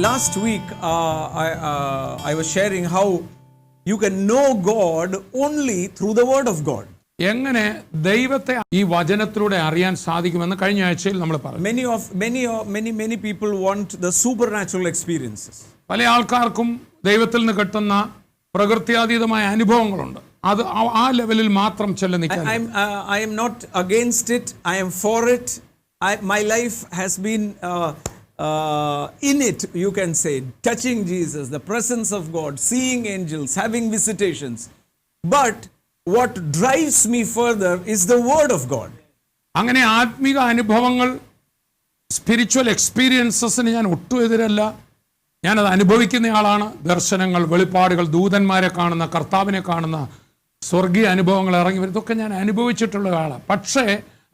last week I was sharing how you can know God only through the word of God. എങ്ങനെ ദൈവത്തെ ഈ വചനത്തിലൂടെ അറിയാൻ സാധിക്കുമെന്ന് കഴിഞ്ഞ ആഴ്ചയിൽ നമ്മൾ പറഞ്ഞു. Many people want the supernatural experiences. പല ആൾക്കാർക്കും ദൈവത്തിൽ നിന്ന് കിട്ടുന്ന പ്രകൃത്യാതീതമായ അനുഭവങ്ങളുണ്ട്. അത് ആ ലെവലിൽ മാത്രം ചെല്ലുന്നില്ല. I am not against it. I am for it. My life has been in it, you can say, touching Jesus, the presence of God, seeing angels, having visitations. But what drives me further is the word of God. അങ്ങനെ ആത്മീക അനുഭവങ്ങൾ, spiritual എക്സ്പീരിയൻസസിന് ഞാൻ ഒട്ടും എതിരല്ല. ഞാനത് അനുഭവിക്കുന്നയാളാണ്. ദർശനങ്ങൾ, വെളിപ്പാടുകൾ, ദൂതന്മാരെ കാണുന്ന, കർത്താവിനെ കാണുന്ന, സ്വർഗീയ അനുഭവങ്ങൾ ഇറങ്ങി വരും, ഇതൊക്കെ ഞാൻ അനുഭവിച്ചിട്ടുള്ള ആളാണ്. പക്ഷേ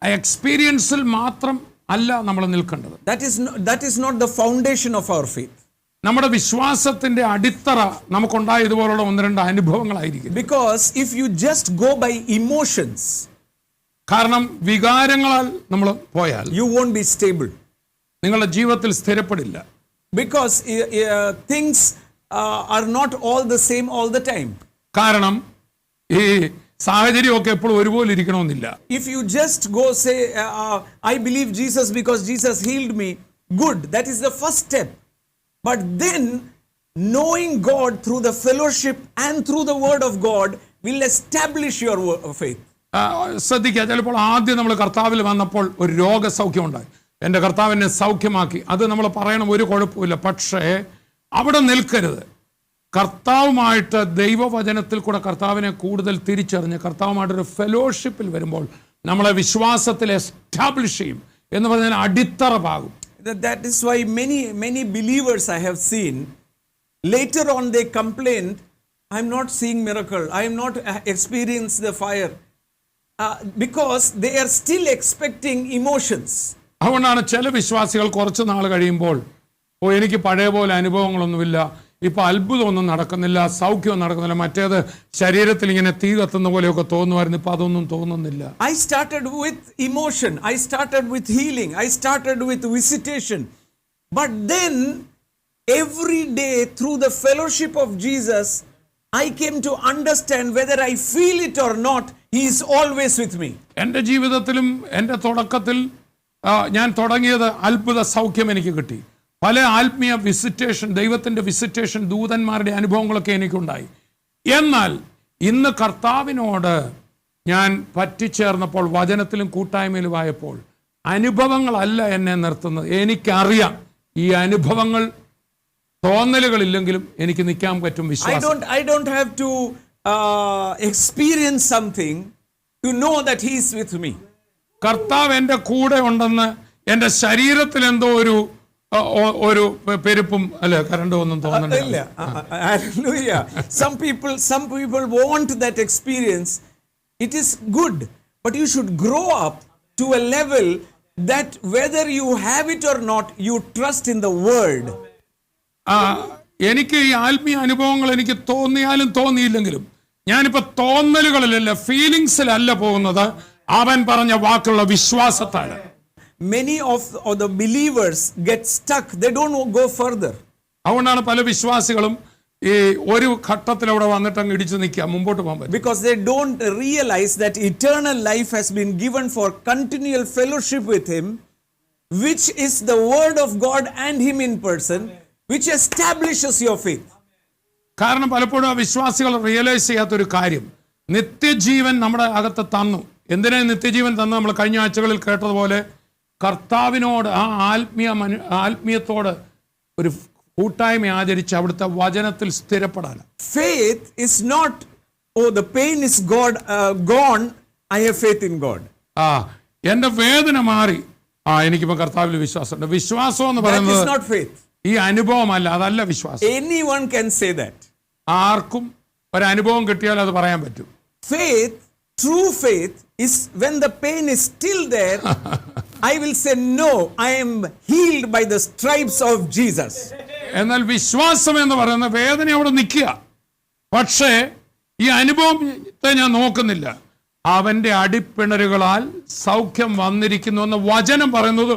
ആ എക്സ്പീരിയൻസിൽ മാത്രം അല്ല നമ്മൾ നിൽക്കേണ്ടത്. That is not the foundation of our faith. നമ്മുടെ വിശ്വാസത്തിന്റെ അടിത്തറ നമുക്കുണ്ടായ ഇതുപോലുള്ള ഒന്ന് രണ്ട് അനുഭവങ്ങളായിരിക്കും. Because if you just go by emotions, കാരണം വികാരങ്ങളാൽ നമ്മൾ പോയാൽ you won't be stable. നിങ്ങളുടെ ജീവിതത്തിൽ സ്ഥിരപ്പെടില്ല. Because things are not all the same all the time. കാരണം ഈ സാഹചര്യമൊക്കെ എപ്പോഴും ഒരുപോലെ ഇരിക്കണമെന്നില്ല. If you just go say I believe Jesus because Jesus healed me, good, that is the first step. But then knowing God through the fellowship and through the word of God will establish your faith. ശ്രദ്ധിക്കുക, ചിലപ്പോൾ ആദ്യം നമ്മൾ കർത്താവിൽ വന്നപ്പോൾ ഒരു രോഗസൗഖ്യം ഉണ്ടായി, എൻ്റെ കർത്താവ് എന്നെ സൗഖ്യമാക്കി, അത് നമ്മൾ പറയണം, ഒരു കുഴപ്പമില്ല. പക്ഷേ അവിടെ നിൽക്കരുത്. കർത്താവുമായിട്ട് ദൈവവചനത്തിൽ കൂടെ കർത്താവിനെ കൂടുതൽ തിരിച്ചറിഞ്ഞ് കർത്താവുമായിട്ടൊരു ഫെലോഷിപ്പിൽ വരുമ്പോൾ നമ്മളെ വിശ്വാസത്തിൽ എസ്റ്റാബ്ലിഷ് ചെയ്യും എന്ന് പറഞ്ഞാൽ അടിത്തറ പാകും. That is why many believers I have seen later on they complained, I am not seeing miracle, I am not experienced the fire, because they are still expecting emotions. അതുകൊണ്ടാണ് ചില വിശ്വാസികൾ കുറച്ച് നാൾ കഴിയുമ്പോൾ എനിക്ക് പഴയ പോലെ അനുഭവങ്ങളൊന്നുമില്ല, ഇപ്പൊ അത്ഭുതമൊന്നും നടക്കുന്നില്ല, സൗഖ്യമൊന്നും നടക്കുന്നില്ല, മറ്റേത് ശരീരത്തിൽ ഇങ്ങനെ തീ കത്തുന്ന പോലെയൊക്കെ തോന്നുമായിരുന്നു, ഇപ്പൊ അതൊന്നും തോന്നുന്നില്ല. I started with emotion, I started with healing, I started with visitation, but then every day through the fellowship of Jesus I came to understand whether I feel it or not, he is always with me. എൻ്റെ ജീവിതത്തിലും എൻ്റെ തുടക്കത്തിൽ ഞാൻ തുടങ്ങിയത് അത്ഭുത സൗഖ്യം എനിക്ക് കിട്ടി. പല ആത്മീയ വിസിറ്റേഷൻ, ദൈവത്തിൻ്റെ വിസിറ്റേഷൻ, ദൂതന്മാരുടെ അനുഭവങ്ങളൊക്കെ എനിക്കുണ്ടായി. എന്നാൽ ഇന്ന് കർത്താവിനോട് ഞാൻ പറ്റിച്ചേർന്നപ്പോൾ, വചനത്തിലും കൂട്ടായ്മയിലുമായപ്പോൾ, അനുഭവങ്ങളല്ല എന്നെ നിർത്തുന്നത്. എനിക്കറിയാം ഈ അനുഭവങ്ങൾ തോന്നലുകളില്ലെങ്കിലും എനിക്ക് നിൽക്കാൻ പറ്റും വിശ്വാസം. I don't have to experience something to know that he is with me. കർത്താവ് എൻ്റെ കൂടെ ഉണ്ടെന്ന് എൻ്റെ ശരീരത്തിൽ എന്തോ ഒരു പെരുപ്പും അല്ല കരണ്ടോ ഒന്നും തോന്നുന്നില്ല. Hallelujah. Some people want that experience. It is good, but you should grow up to a level that whether you have it or not, you trust in the word. എനിക്ക് ഈ ആത്മീയ അനുഭവങ്ങൾ എനിക്ക് തോന്നിയാലും തോന്നിയില്ലെങ്കിലും ഞാനിപ്പോ തോന്നലുകളിലല്ല, ഫീലിങ്സിലല്ല പോകുന്നത്, അവൻ പറഞ്ഞ വാക്കുള്ള വിശ്വാസത്താണ്. Many of the believers get stuck, they don't go further. അതുകൊണ്ടാണ് പല വിശ്വാസികളും ഈ ഒരു ഘട്ടത്തിൽ അവിടെ വന്നിട്ട് അങ്ങ് ഇടിച്ചു നിൽക്കുക, മുമ്പോട്ട് പോകാൻ പറ്റും. Because they don't realize that eternal life has been given for continual fellowship with him, which is the word of God and him in person, which establishes your faith. കാരണം പലപ്പോഴും ആ വിശ്വാസികൾ റിയലൈസ് ചെയ്യാത്തൊരു കാര്യം, നിത്യജീവൻ നമ്മുടെ അകത്ത് തന്നു. എന്തിനാ നിത്യജീവൻ തന്നു? നമ്മൾ കഴിഞ്ഞ ആഴ്ചകളിൽ കേട്ടതുപോലെ കർത്താവിനോട് ആ ആത്മീയത്തോട് ഒരു കൂട്ടായ്മ ആചരിച്ച് അവിടുത്തെ വചനത്തിൽ സ്ഥിരപ്പെടാൻ. Faith is not, oh the pain is gone, I have faith in God. എൻ്റെ വേദന മാറി, എനിക്കിപ്പോ കർത്താവിൽ വിശ്വാസമുണ്ട്. വിശ്വാസം എന്ന് പറയുന്നത് that is not faith. ഈ അനുഭവമല്ല, അതല്ല വിശ്വാസം. Anyone can say that. ആർക്കും ഒരു അനുഭവം കിട്ടിയാൽ അത് പറയാൻ പറ്റും. Faith, true faith is when the pain is still there, I will say no, I am healed by the stripes of Jesus. എന്നാൽ വിശ്വാസം എന്ന് പറയുന്ന വേദന അവിടെ നിൽക്കുക, പക്ഷേ ഈ അനുഭവത്തെ ഞാൻ നോക്കുന്നില്ല. അവന്റെ അടിപ്പിണരുകളാൽ സൗഖ്യം വന്നിരിക്കുന്നു എന്ന് വചനം പറയുന്നത്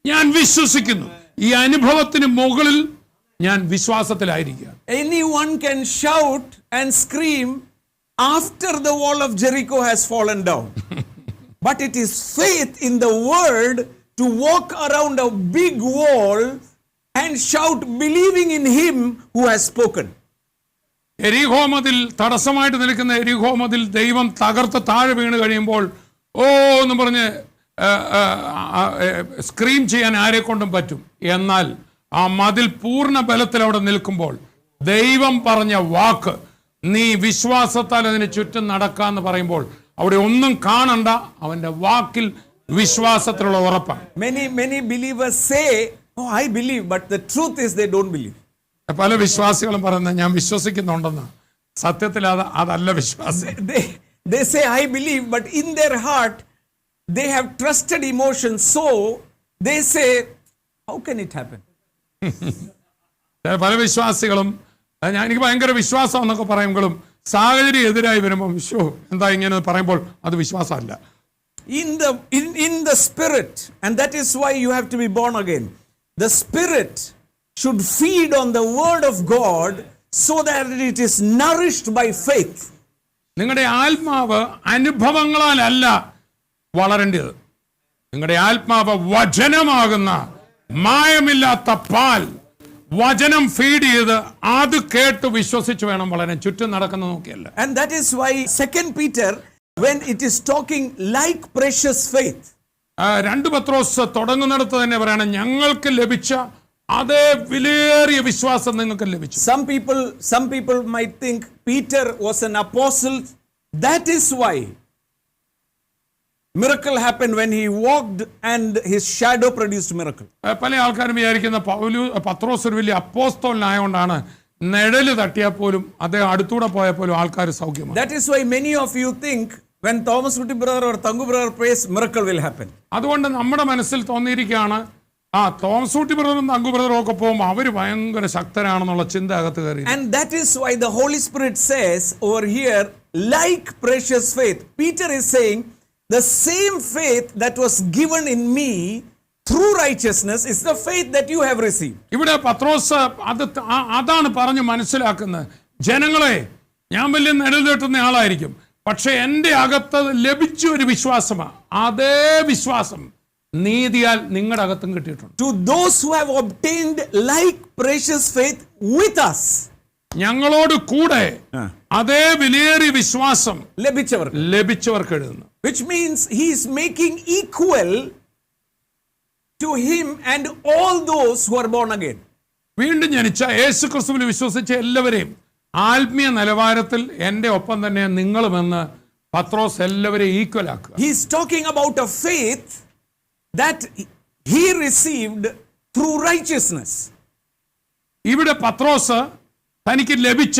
ഞാൻ വിശ്വസിക്കുന്നു. ഈ അനുഭവത്തിന് മുകളിൽ ഞാൻ വിശ്വാസത്തിലായിരിക്കുക. Anyone can shout and scream after the wall of Jericho has fallen down. But it is faith in the word to walk around a big wall and shout believing in him who has spoken. എരിഹോ മതിൽ തടസ്സമായിട്ട് നിൽക്കുന്ന എരിഹോ മതിൽ ദൈവം തകർത്ത് താഴെ വീണ് കഴിയുമ്പോൾ ഓ എന്ന് പറഞ്ഞ് സ്ക്രീം ചെയ്യാൻ ആരെ കൊണ്ടും പറ്റും. എന്നാൽ ആ മതിൽ പൂർണ്ണ ബലത്തിൽ അവിടെ നിൽക്കുമ്പോൾ ദൈവം പറഞ്ഞ വാക്ക് നീ വിശ്വാസത്താൽ അതിന് ചുറ്റും നടക്കാന്ന് പറയുമ്പോൾ അവിടെ ഒന്നും കാണണ്ട, അവന്റെ വാക്കിൽ വിശ്വാസത്തിലുള്ള ഉറപ്പാണ്. Many believers say, oh, I believe, but the truth is they don't believe. പല വിശ്വാസികളും പറയുന്നത് ഞാൻ വിശ്വസിക്കുന്നുണ്ടെന്ന്, സത്യത്തിൽ അതല്ല വിശ്വാസം. They say I believe, but in their heart they have trusted emotions, so they say, how can it happen? പല വിശ്വാസികളും എനിക്ക് ഭയങ്കര വിശ്വാസം എന്നൊക്കെ പറയുമ്പോഴും സാഹചര്യം എതിരായി വരുമ്പോൾ എന്താ ഇങ്ങനെ പറയുമ്പോൾ അത് വിശ്വാസമല്ല. In the spirit, and that is why you have to be born again. The spirit should feed on the word of God so that it is nourished by faith. നിങ്ങളുടെ ആത്മാവ് അനുഭവങ്ങളാലല്ല വളരേണ്ടത്. നിങ്ങളുടെ ആത്മാവ് വചനമാകുന്ന മായമില്ലാത്ത പാൽ, വചനം ഫീഡ് ചെയ്ത് അത് കേട്ട് വിശ്വസിച്ച് വേണം വളരാൻ, ചുറ്റും നടക്കുന്ന നോക്കിയല്ല. And that is why 2 Peter, when it is talking like precious faith, 2 പത്രോസ് തുടങ്ങുന്നിടത്ത് തന്നെ പറയണം ഞങ്ങൾക്ക് ലഭിച്ച അതേ വിലയേറിയ വിശ്വാസം നിങ്ങൾക്ക് ലഭിച്ചു. Some people might think Peter was an apostle. That is why miracle happened when he walked and his shadow produced miracle. പല ആൾക്കാരും വിചാരിക്കുന്ന പത്രോസ് ഒരു വലിയ അപ്പോസ്തലനായതുകൊണ്ടാണ് നിഴല് തട്ടിയാൽ പോലും അദ്ദേഹം അടുത്തൂടെ പോയാൽ പോലും ആൾക്കാർ സൗഖ്യമാണ്. That is why many of you think when Thomas Ruti brother or Tangu brother prays, miracle will happen. അതുകൊണ്ട് നമ്മുടെ മനസ്സിൽ തോന്നിയിരിക്കുകയാണ് തോമസ് ഊട്ടി ബ്രദറും തങ്കു ബ്രദറും ഒക്കെ പോകുമ്പോൾ അവര് ഭയങ്കര ശക്തരാണെന്നുള്ള ചിന്ത അകത്ത് കയറി. And that is why the Holy Spirit says over here, like precious faith. Peter is saying the same faith that was given in me through righteousness is the faith that you have received. ഇവിടെ പത്രോസ് അതാണ് പറഞ്ഞ് മനസ്സിലാക്കുന്നത്. ജനങ്ങളെ, ഞാൻ വലിയ നിഴൽ തട്ടുന്ന ആളായിരിക്കും, പക്ഷെ എൻ്റെ അകത്ത് ലഭിച്ച ഒരു വിശ്വാസമാണ്. അതേ വിശ്വാസം നീതിയാൽ നിങ്ങളുടെ അകത്തും കിട്ടിയിട്ടുണ്ട്. To those who have obtained like precious faith with us, ഞങ്ങളോട് കൂടെ അതേ വിലയേറിയ വിശ്വാസം ലഭിച്ചവർക്ക് എഴുതുന്നു. Which means he is making equal to him and all those who are born again. വീണ്ടും ജനിച്ച യേശു ക്രിസ്തുവിൽ വിശ്വസിച്ച എല്ലാവരെയും ആത്മീയ നിലവാരത്തിൽ എൻ്റെ ഒപ്പം തന്നെ നിങ്ങളുമെന്ന് പത്രോസ് എല്ലാവരെയും ഈക്വൽ ആക്കുക. He is talking about a faith that he received through righteousness. ഇവിടെ പത്രോസ് തനിക്ക് ലഭിച്ച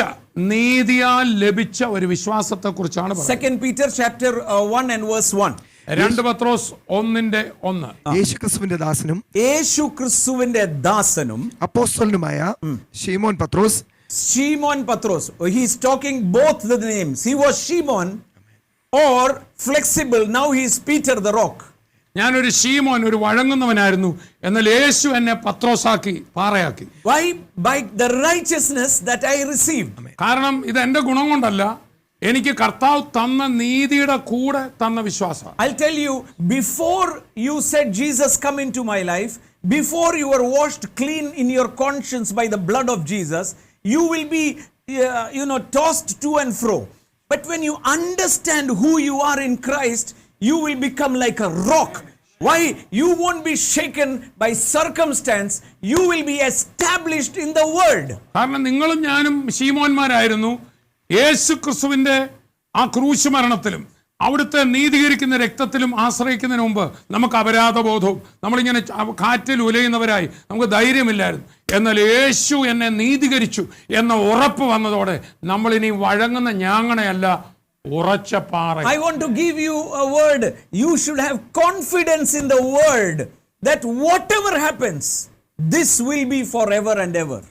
നീതിയാൽ ലഭിച്ച ഒരു വിശ്വാസത്തെ കുറിച്ചാണ് പറയുന്നത്. 2 Peter chapter 1 and verse 1. 2 പത്രോസ് 1:1. യേശുക്രിസ്തുവിന്റെ ദാസനും അപ്പോസ്തലനുമായ ശീമോൻ പത്രോസ്. Shimon Patros. He is talking both the names. He was Shimon or flexible. Now he is Peter the rock. ഞാനൊരു ശീമോൻ, ഒരു വഴങ്ങുന്നവനായിരുന്നു, എന്നാൽ യേശു എന്നെ പത്രോസാക്കി, പാറയാക്കി. Why? By the righteousness that I received. കാരണം ഇത് എന്റെ ഗുണം കൊണ്ടല്ല, എനിക്ക് കർത്താവ് തന്ന നീതിയുടെ കൂടെ തന്ന വിശ്വാസം. I'll tell you, before you said Jesus come into my life, before you were washed clean in your conscience by the blood of Jesus, you will be tossed to and fro. But when you understand who you are in Christ, you will become like a rock. Why? You won't be shaken by circumstance. You will be established in the word. കാരണം നിങ്ങളും ഞാനും ശീമോന്മാരായിരുന്നു. യേശു ക്രിസ്തുവിന്റെ ആ ക്രൂശ് മരണത്തിലും അവിടുത്തെ നീതീകരിക്കുന്ന രക്തത്തിലും ആശ്രയിക്കുന്നതിന് മുമ്പ് നമുക്ക് അപരാധബോധവും നമ്മളിങ്ങനെ കാറ്റിൽ ഉലയുന്നവരായി നമുക്ക് ധൈര്യമില്ലായിരുന്നു. എന്നാൽ യേശു എന്നെ നീതീകരിച്ചു എന്ന ഉറപ്പ് വന്നതോടെ നമ്മളിനി വഴങ്ങുന്ന ഞാങ്ങണയല്ല, ഉറച്ച പാറ. I want to give you a word. You should have confidence in the word that whatever happens, this will be forever and ever.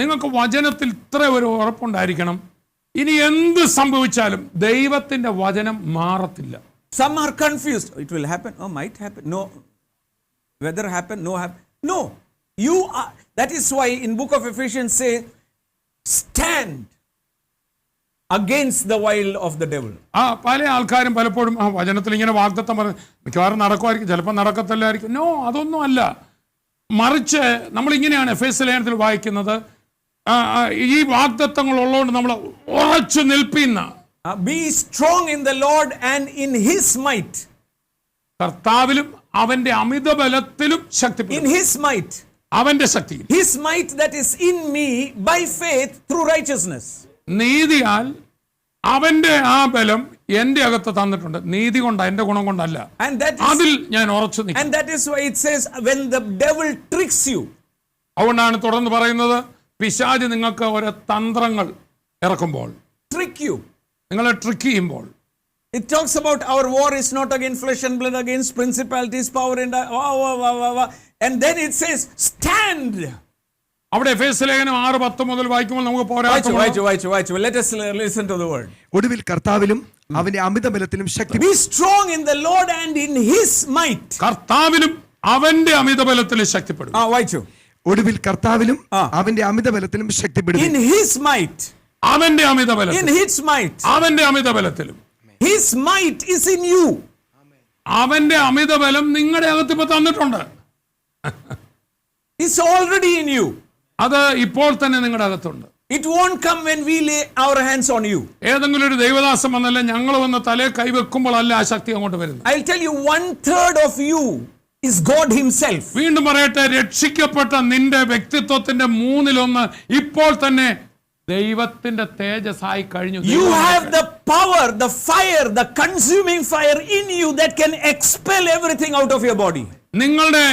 നിങ്ങൾക്ക് വചനത്തിൽ ഇത്ര ഒരു ഉറപ്പുണ്ടായിരിക്കണം, ഇനി എന്ത് സംഭവിച്ചാലും ദൈവത്തിന്റെ വചനം മാറത്തില്ല. Some are confused. It will happen. Oh, might happen. No. Whether happen, no happen. No. That is why in book of Ephesians say, stand against the wile of the devil. പല ആൾക്കാരും പലപ്പോഴും വചനത്തിൽ ഇങ്ങനെ വാഗ്ദത്തം പറഞ്ഞു മിക്കവാറും നടക്കുമായിരിക്കും, ചിലപ്പോൾ നടക്കത്തില്ലായിരിക്കും. നോ, അതൊന്നും അല്ല. മറിച്ച് നമ്മൾ ഇങ്ങനെയാണ് എഫേസ്യ ലേഖനത്തിൽ വായിക്കുന്നത്, ഈ വാഗ്ദത്തങ്ങൾ ഉള്ളതുകൊണ്ട് നമ്മൾ ഉറച്ചു നിൽപ്പിന്ന. Be strong in the Lord and in his might. കർത്താവിലും അവന്റെ അമിത ബലത്തിലും ശക്തിപ്പെടും. In his might. അവന്റെ ശക്തി. His might that is in me by faith through righteousness. നീതിയാൽ അവന്റെ ആ ബലം എന്റെ അകത്ത് തന്നിട്ടുണ്ട്. നീതി കൊണ്ട്, എന്റെ ഗുണം കൊണ്ടല്ല. അതിൽ ഞാൻ ഉറച്ചു നിൽക്കും. And that is why it says when the devil tricks you. അതുകൊണ്ടാണ് തുടർന്ന് പറയുന്നത്, പിശാച് നിങ്ങൾക്ക് ഓരോ തന്ത്രങ്ങൾ ഇറക്കുമ്പോൾ, trick you, നിങ്ങളെ ട്രിക്ക് ചെയ്യുമ്പോൾ. It talks about our war is not against flesh and blood, against principalities, power and then it says stand. അവിടെ എഫേസ്യ ലേഖനം 6:10 മുതൽ വായിക്കുമ്പോൾ നമുക്ക് പോരാട്ടം. Let us listen to the word. ഒടുവിൽ കർത്താവിലും അവന്റെ അമിത ബലത്തിലും ശക്തി. Be strong in the Lord and in his might. കർത്താവിലും അവന്റെ അമിത ബലത്തിലും ശക്തിപ്പെടും. വായിച്ചു. ഒടുവിൽ കർത്താവിലും അവന്റെ അമിത ബലത്തിലും ശക്തിപ്പെടും. In his might. അവന്റെ അമിത ബലത്തിൽ. In his might. അവന്റെ അമിത ബലത്തിലും. His might is in you. അവന്റെ അമിത ബലം നിങ്ങളുടെ അകത്ത് ഇപ്പൊ തന്നിട്ടുണ്ട്. It's already in you. അത് ഇപ്പോൾ തന്നെ നിങ്ങളുടെ അകത്തുണ്ട്. It won't come when we lay our hands on you. ഏതെങ്കിലും ഒരു ദൈവദാസം വന്നല്ല, ഞങ്ങൾ വന്ന് തലേ കൈവെക്കുമ്പോഴല്ല ആ ശക്തി അങ്ങോട്ട് വരുന്നത്. I'll tell you, 1/3 of you is God himself. വീണ്ടും പറയട്ടെ, രക്ഷിക്കപ്പെട്ട നിന്റെ വ്യക്തിത്വത്തിന്റെ 1/3 ഇപ്പോൾ തന്നെ ദൈവത്തിന്റെ തേജസ്സായി കഴിഞ്ഞു. You have the power, the fire, the consuming fire in you that can expel everything out of your body. നിങ്ങളുടെ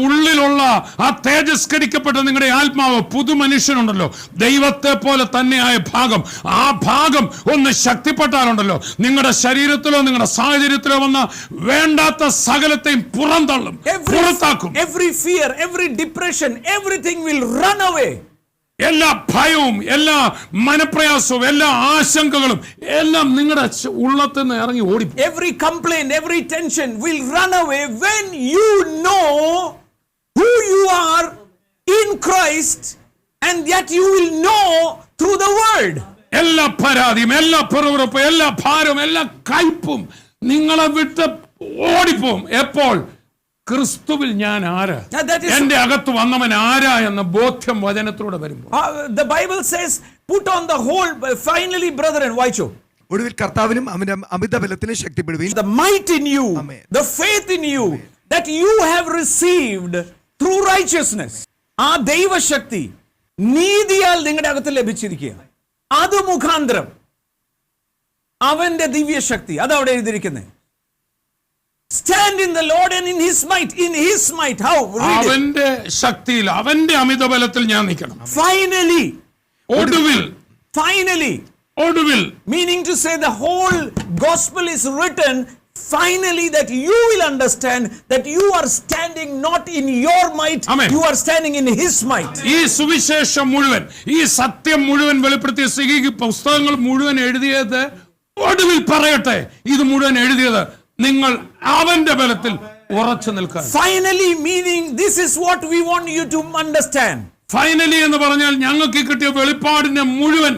ഉള്ളിലുള്ള ആ തേജസ്കരിക്കപ്പെട്ട നിങ്ങളുടെ ആത്മാവ്, പുതു മനുഷ്യനുണ്ടല്ലോ, ദൈവത്തെ പോലെ തന്നെയായ ഭാഗം, ആ ഭാഗം ഒന്ന് ശക്തിപ്പെട്ടാലുണ്ടല്ലോ, നിങ്ങളുടെ ശരീരത്തിലോ നിങ്ങളുടെ സാഹചര്യത്തിലോ വന്ന വേണ്ടാത്ത സകലത്തെയും പുറന്തള്ളും, പുറത്താക്കും. Every fear, every depression, everything will run away. എല്ലാ ഭയവും, എല്ലാ മനപ്രയാസവും, എല്ലാ ആശങ്കകളും എല്ലാം നിങ്ങളുടെ ഉള്ളത്തിൽ നിന്ന് ഇറങ്ങി ഓടിപ്പോ. Every complaint, every tension will run away when you know who you are in Christ, and yet you will know through the word. എല്ലാ പരാതിയും, എല്ലാ പിറുപിറുപ്പും, എല്ലാ ഭാരവും, എല്ലാ കയ്പും നിങ്ങളെ വിട്ട് ഓടിപ്പോവും. എപ്പോൾ? ക്രിസ്തുവിൽ ഞാൻ ആരാ, എന്റെ അകത്ത് വന്നവൻ ആരാ എന്ന ബോധ്യം വചനത്തിലൂടെ വരുമ്പോൾ. The Bible says put on the whole, finally brethren, വായിച്ചോ. ഒടുവിൽ കർത്താവിലും അവന്റെ അമിത ബലത്തിലും ശക്തിപ്പെടുവീൻ. The might in you, the faith in you that you have received through righteousness. ആ ദൈവശക്തി നീതിയാൽ നിങ്ങളുടെ അകത്ത് ലഭിച്ചിരിക്കുക. അത് മുഖാന്തരം അവന്റെ ദിവ്യശക്തി, അതവിടെ എഴുതിയിരിക്കുന്നത്. Stand in the Lord and in his might. In his might. How? അവന്റെ ശക്തിയിൽ, അവന്റെ അമിത ബലത്തിൽ ഞാൻ നിൽക്കണം. Finally. ഒടുവിൽ. Finally. ഒടുവിൽ. Meaning to say the whole gospel is written finally that you will understand that you are standing not in your might. Amen. You are standing in his might. ഈ സുവിശേഷം മുഴുവൻ, ഈ സത്യം മുഴുവൻ വെളിപ്പെടുത്തിയ ഈ പുസ്തകങ്ങൾ മുഴുവൻ എഴുതിയത്, ഒടുവിൽ പറയട്ടെ, ഇത് മുഴുവൻ എഴുതിയത് നിങ്ങൾ അവന്റെ ബലത്തിൽ ഉറച്ചു നിൽക്കുക. Finally meaning this is what we want you to understand. Finally എന്ന് പറഞ്ഞാൽ ഞങ്ങൾക്ക് കിട്ടിയ വെളിപ്പാടിന്റെ മുഴുവൻ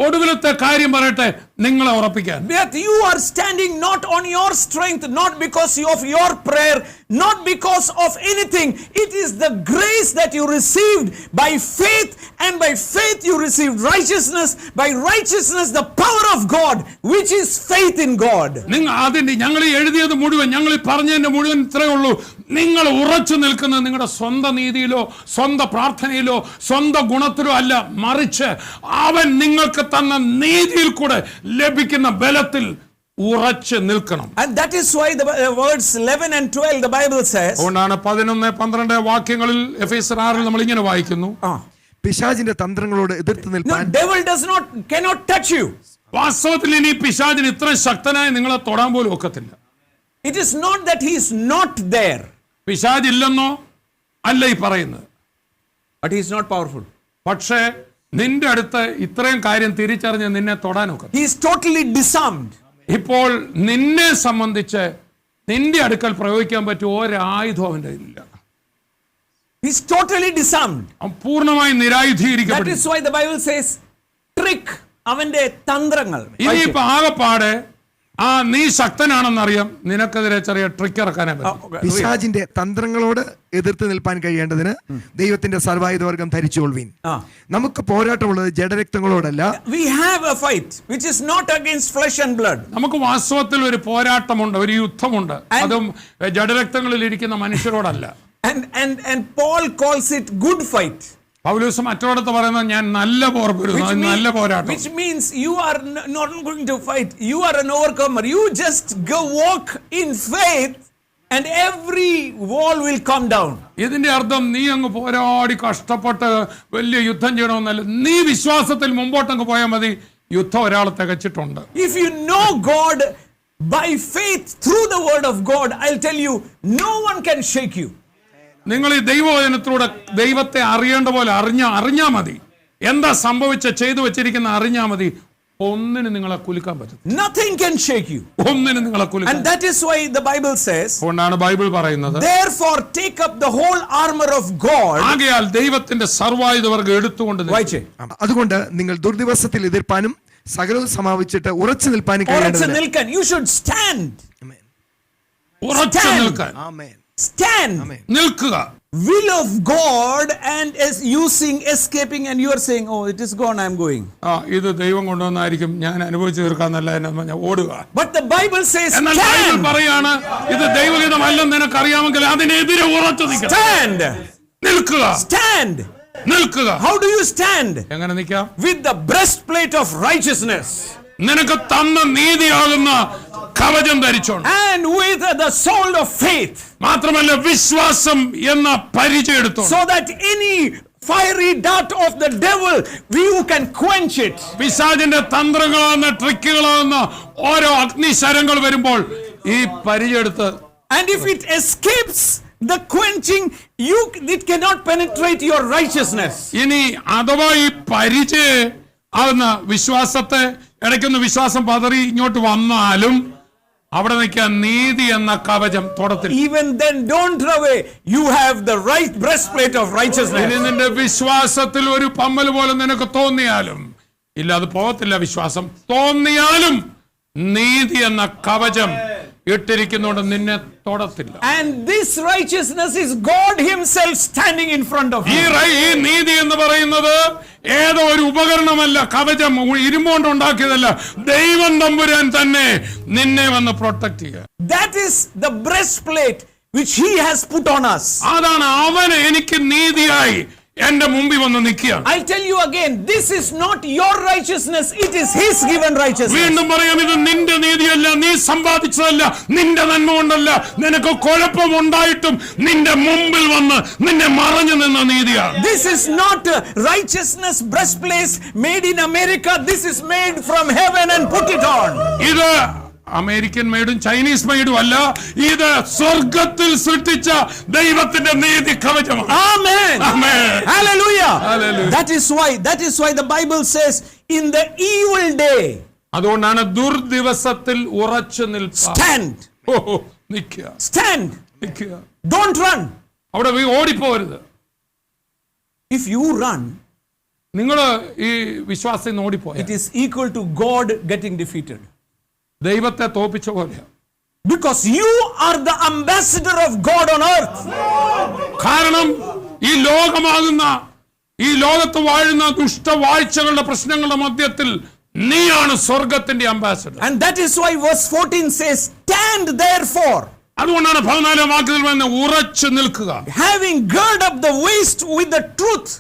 ഒടുവിലത്തെ കാര്യം പറയട്ടെ, നിങ്ങളെ ഉറപ്പിക്കാൻ. That you are standing not on your strength, not because of your prayer, not because of anything. It is the grace that you received by faith, and by faith you received righteousness, by righteousness the power of God, which is faith in God. അതിന്റെ ഞങ്ങൾ എഴുതിയത് മുഴുവൻ, ഞങ്ങൾ പറഞ്ഞതിന്റെ മുഴുവൻ ഇത്രയേ ഉള്ളൂ. നിങ്ങൾ ഉറച്ചു നിൽക്കുന്നത് നിങ്ങളുടെ സ്വന്തം നീതിയിലോ സ്വന്തം പ്രാർത്ഥനയിലോ സ്വന്തം ഗുണത്തിലോ അല്ല, മറിച്ച് അവൻ നിങ്ങൾക്ക് തന്ന നീതിയിൽ കൂടെ ലഭിക്കുന്ന ബലത്തിൽ ഉറച്ചു നിൽക്കണം. And that is why the words 11 and 12 the Bible says. അതുകൊണ്ടാണ് 11-12 വാക്യങ്ങളിൽ എഫേസ്യർ 6 നമ്മൾ ഇങ്ങനെ വായിക്കുന്നു, പിശാചിന്റെ തന്ത്രങ്ങളോട് എതിർത്ത് നിൽപ്പാൻ. No, devil cannot touch you. വാസ്തവത്തിൽ ഇനി പിശാചിന് ഇത്ര ശക്തനായി നിങ്ങളെ തൊടാൻ പോലും ഒക്കത്തില്ല. It is not that he is not there. പിശാച് ഇല്ലെന്നോ അല്ല ഈ പറയുന്നത്, but he is not powerful. പക്ഷേ നിന്റെ അടുത്ത് ഇത്രയും കാര്യം തിരിച്ചറിഞ്ഞ് നിന്നെ തൊടാനൊക്കെ. He is totally disarmed. ഇപ്പോൾ നിന്നെ സംബന്ധിച്ച് നിന്റെ അടുക്കൽ പ്രയോഗിക്കാൻ പറ്റിയ ഒരായുധം അവൻ്റെ ഇല്ല. He's totally disarmed. അവൻ പൂർണ്ണമായി That നിരായുധീകരിക്കപ്പെട്ടു. is why the Bible says, trick, അവന്റെ തന്ത്രങ്ങൾ. ഇനിയിപ്പോ ആകെപ്പാടെ നീ ശക്തനാണെന്നറിയാം, നിനക്കെതിരെ ചെറിയ ട്രിക്ക് ഇറക്കാനേ പറ്റും. പിശാചിന്റെ തന്ത്രങ്ങളോട് എതിർത്ത് നിൽപ്പാൻ കഴിയേണ്ടതിന് ദൈവത്തിന്റെ സർവായുധവർഗം ധരിച്ചുകൊള്ളുവീൻ. നമുക്ക് പോരാട്ടമുള്ളത് ജഡരക്തങ്ങളോടല്ല. We have a fight which is not against flesh and blood. നമുക്ക് വാസ്തവത്തിൽ ഒരു പോരാട്ടമുണ്ട്, ഒരു യുദ്ധമുണ്ട്. അതും ജഡരക്തങ്ങളിൽ ഇരിക്കുന്ന മനുഷ്യരോടല്ല. And Paul calls it good fight. പൗലോസ് മറ്റൊരിടത്ത് പറയുന്നത് ഞാൻ നല്ല പോർ പൊരുതുന്നു, നല്ല പോരാട്ടം. Which means you are not going to fight. You are an overcomer. You just go walk in faith and every wall will come down. ഇതിന്റെ അർത്ഥം നീ അങ്ങ് പോരാടി കഷ്ടപ്പെട്ട് വലിയ യുദ്ധം ചെയ്യണമെന്നല്ല. നീ വിശ്വാസത്തിൽ മുമ്പോട്ടങ്ങ് പോയാൽ മതി, യുദ്ധം ഒരാൾ തികച്ചിട്ടുണ്ട്. If you know God by faith through the word of God, I'll tell you, no one can shake you. നിങ്ങൾ ഈ ദൈവവചനത്തിലൂടെ ദൈവത്തെ അറിയേണ്ട പോലെ അറിഞ്ഞാ മതി. എന്താ ചെയ്തു വെച്ചിരിക്കുന്ന അറിഞ്ഞാ മതി. ഒന്നിനും നിങ്ങളെ കുലുക്കാൻ പറ്റും. Nothing can shake you. ഒന്നിനും നിങ്ങളെ കുലുക്കാൻ. And that is why the Bible says, അതുകൊണ്ടാണ് ബൈബിൾ പറയുന്നത്, therefore take up the whole armor of God. ആകയാൽ ദൈവത്തിന്റെ സർവായുധവർഗം എടുത്തുകൊണ്ട് വായിച്ചേ. അതുകൊണ്ട് നിങ്ങൾ ദുർദിവസത്തിൽ എതിർപ്പാനും സകലവും സമാപിച്ചിട്ട് ഉറച്ചു നിൽപ്പാനും കഴിയേണ്ടതിന് You should stand. ഉറച്ചു നിൽക്കാൻ. Stand. നിൽക്കുക. Will of God and as using escaping and you are saying, oh, it is gone, I am going. ഇത് ദൈവം കൊണ്ടുവന്നായിരിക്കും, ഞാൻ അനുഭവിച്ചു തീർക്കാന്നല്ല ഞാൻ ഓടുക. But the Bible says എന്നാൽ ബൈബിൾ പറയാണ്, ഇത് ദൈവഹിതമല്ലെന്ന് നിനക്കറിയാമെങ്കിൽ അതിനെതിരെ ഉറച്ചു നിൽക്കുക. Stand. നിൽക്കുക. Stand. നിൽക്കുക. How do you stand? എങ്ങനെ നിൽക്കാം? With the breastplate of righteousness. നിനക്ക് തന്ന നീതിയാകുന്ന കവചം ധരിച്ചോണം. And with the sword of faith. മാത്രമല്ല വിശ്വാസം എന്ന പരിചയം എടുത്തോണം. So that any fiery dart of the devil, you can quench it. പിശാചിന്റെ തന്ത്രങ്ങളാകുന്ന ട്രിക്കുകളാകുന്ന ഓരോ അഗ്നിശരങ്ങൾ വരുമ്പോൾ ഈ പരിചയം എടുത്ത്. And if it escapes the quenching, it cannot penetrate your righteousness. ഇനി അഥവാ ഈ പരിചയം ആകുന്ന വിശ്വാസത്തെ ഇടയ്ക്കൊന്ന് വിശ്വാസം പതറി ഇങ്ങോട്ട് വന്നാലും അവിടെ നിൽക്കാൻ നീതി എന്ന കവചം തൊടത്തില്ല. Even then don't run away. You have the right breastplate of righteousness. ഇനി നിന്റെ വിശ്വാസത്തിൽ ഒരു പമ്മൽ പോലെ നിനക്ക് തോന്നിയാലും ഇല്ല, അത് പോകത്തില്ല. വിശ്വാസം തോന്നിയാലും നീതി എന്ന കവചം ഇട്ടിരിക്കുന്നോണ്ട് നിന്നെ തൊടത്തില്ല. And this righteousness is God himself standing in front of you. ഈ നീതി എന്ന് പറയുന്നത് ഏതോ ഒരു ഉപകരണമല്ല, കവചം ഇരുമ്പോണ്ട് ഉണ്ടാക്കിയതല്ല, ദൈവം തമ്പുരാൻ തന്നെ നിന്നെ വന്ന് പ്രൊട്ടക്ട് ചെയ്യുക. That is the breastplate which he has put on us. അതാണ് അവന് എനിക്ക് നീതിയായി എന്റെ മുമ്പിൽ വന്ന് നിൽക്കുക. I'll tell you again, this is not your righteousness, it is his given righteousness. വീണ്ടും പറയാം, ഇത് നിന്റെ നീതിയല്ല, നീ സമ്പാദിച്ചതല്ല, നിന്റെ നന്മ കൊണ്ടല്ല, നിനക്ക് കുഴപ്പമുണ്ടായിട്ടും നിന്റെ മുമ്പിൽ വന്ന് നിന്നെ മറഞ്ഞു നിന്ന നീതിയാണ്. This is not righteousness breastplate made in America, this is made from heaven and put it on. ഇത് അമേരിക്കൻ മെയ്ഡും ചൈനീസ് മെയ്ഡും അല്ല, ഇത് സ്വർഗത്തിൽ സൃഷ്ടിച്ച ദൈവത്തിന്റെ നീതി കവചമാണ്. Amen. Amen. Hallelujah. Hallelujah. That is why the Bible says in the evil day, അതുകൊണ്ടാണ് ദുർദിവസത്തിൽ ഉറച്ചു നിൽക്കുക. stand. നിൽക്കുക. Stand. നിൽക്കുക. Don't run. അവിടെ ഓടിപ്പോരുത്. If you run, നിങ്ങൾ ഈ വിശ്വാസത്തിൽ ഓടിപ്പോയ it is equal to God getting defeated. ദൈവത്തെ തോപ്പിച്ച പോലെ. Because you are the ambassador of God on earth. കാരണം ഈ ലോകമാകുന്ന ഈ ലോകത്ത് വാഴുന്ന ദുഷ്ടവാഴ്ചകളുടെ പ്രശ്നങ്ങളുടെ മധ്യത്തിൽ നീയാണ് സ്വർഗത്തിന്റെ ambassador. And that is why verse 14 says, stand therefore. അതുകൊണ്ടാണ് 14-ാം വാക്യത്തിൽ വന്ന് ഉറച്ചു നിൽക്കുക. Having gird up the waist with the truth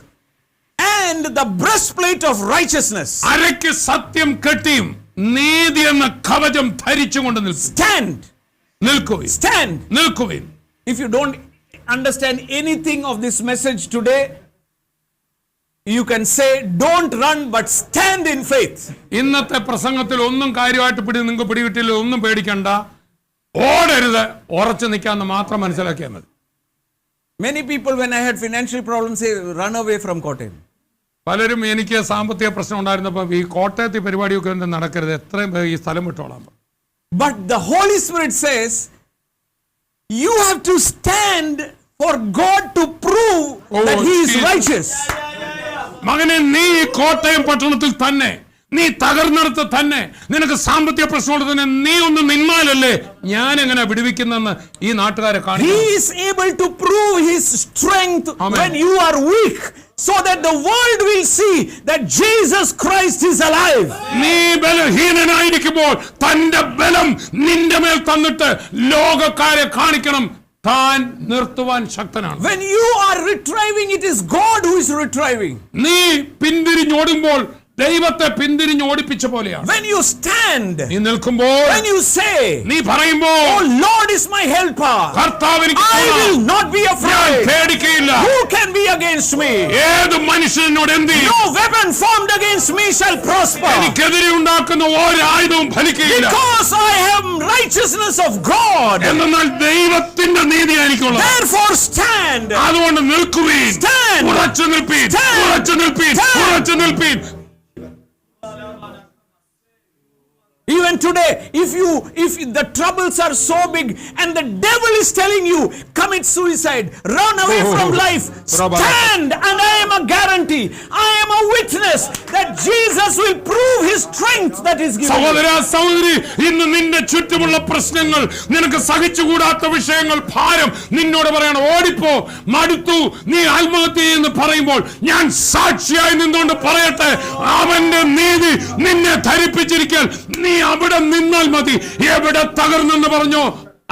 and the breastplate of righteousness. അരയ്ക്ക് സത്യം കെട്ടിയും നീതി എന്ന കവചം ധരിച്ചുകൊണ്ട് നിൽക്കും. Stand. നിൽക്കുവിൻ. Stand. നിൽക്കുവിൻ. If you don't understand anything of this message today, you can say don't run but stand in faith. ഇന്നത്തെ പ്രസംഗത്തിൽ ഒന്നും കാര്യമായിട്ട് നിങ്ങൾക്ക് പിടികിട്ടില്ല, ഒന്നും പേടിക്കണ്ട, ഓടരുത്, ഉറച്ചു നിൽക്കാന്ന് മാത്രം മനസ്സിലാക്കിയാൽ മതി. Many people when I had financial problems say run away from Kottayam. പലരും എനിക്ക് സാമ്പത്തിക പ്രശ്നം ഉണ്ടായിരുന്നപ്പോൾ ഈ കോട്ടയത്തെ പരിപാടിയൊക്കെ ഒന്നും നടക്കരുത്, എത്രയും ഈ സ്ഥലം വിട്ടോളാം. But the Holy Spirit says you have to stand for God to prove that He is Jesus. righteous. മകനെ, നീ ഈ കോട്ടയം പട്ടണത്തിൽ തന്നെ, നീ തകർന്നെടുത്ത് തന്നെ, നിനക്ക് സാമ്പത്തിക പ്രശ്നമുണ്ട് തന്നെ, നീ ഒന്ന് നിന്നാലല്ലേ ഞാൻ എങ്ങനെ വിടുവിക്കുന്നെന്ന് ഈ നാട്ടുകാരെ He കാണിക്കും. is able to prove His strength Amen. when you are weak, so that the world will see that Jesus Christ is alive. നീ ബലഹീനനായിരിക്കുമ്പോൾ തന്റെ ബലം നിന്റെ മേൽ തന്നിട്ട് ലോകക്കാരെ കാണിക്കണം താൻ നിർത്തുവാൻ ശക്തനാണ്. When you are retrieving, it is God who is retrieving. നീ പിന്തിരിഞ്ഞോടുമ്പോൾ ദൈവത്തെ പിന്തിരിഞ്ഞ് ഓടിപ്പിച്ച പോലെയാണ്. When you stand, നീ നിൽക്കുമ്പോൾ, when you say, നീ പറയുമ്പോൾ, "Oh Lord is my helper, കർത്താവ് എനിക്ക് I will തുണ, not be ഞാൻ afraid. പേടിക്കയില്ല. Who can be against me? ഏത് മനുഷ്യനോട് എന്ത് ചെയ്യും? No weapon formed against me shall prosper. എനിക്കെതിരെ ഉണ്ടാക്കുന്ന ഒരായുധവും ഫലിക്കുകയില്ല. Because I have righteousness of God. എന്നാൽ ദൈവത്തിന്റെ നീതി എനിക്കുള്ളത്. Therefore stand. അതുകൊണ്ട് നിൽക്കുവീൻ, Stand. ഉറച്ചു നിൽപ്പീൻ, Stand. ഉറച്ചു നിൽപ്പീൻ, Stand. ഉറച്ചു നിൽപ്പീൻ. Even today, if the troubles are so big and the devil is telling you, commit suicide, run away from life, stand, and I am a guarantee, I am a witness that Jesus will prove His strength that is given you. സഹോദര സഹോദരി, ഇന്ന് നിന്റെ ചുറ്റുമുള്ള പ്രശ്നങ്ങൾ, നിനക്ക് സഹിച്ചുകൂടാത്ത വിഷയങ്ങൾ, ഭാരം നിന്നോട് പറയണം ഓടിപ്പോ, മടുത്തു, നീ ആത്മഹത്യ ചെയ്യുമെന്ന് പറയുമ്പോൾ ഞാൻ സാക്ഷിയായി നിന്നുകൊണ്ട് പറയട്ടെ, അവന്റെ നീതി നിന്നെ ധരിപ്പിച്ചിരിക്കാൻ നീ അവിടെ നിന്നാൽ മതി. എവിടെ തകർന്നെന്ന് പറഞ്ഞോ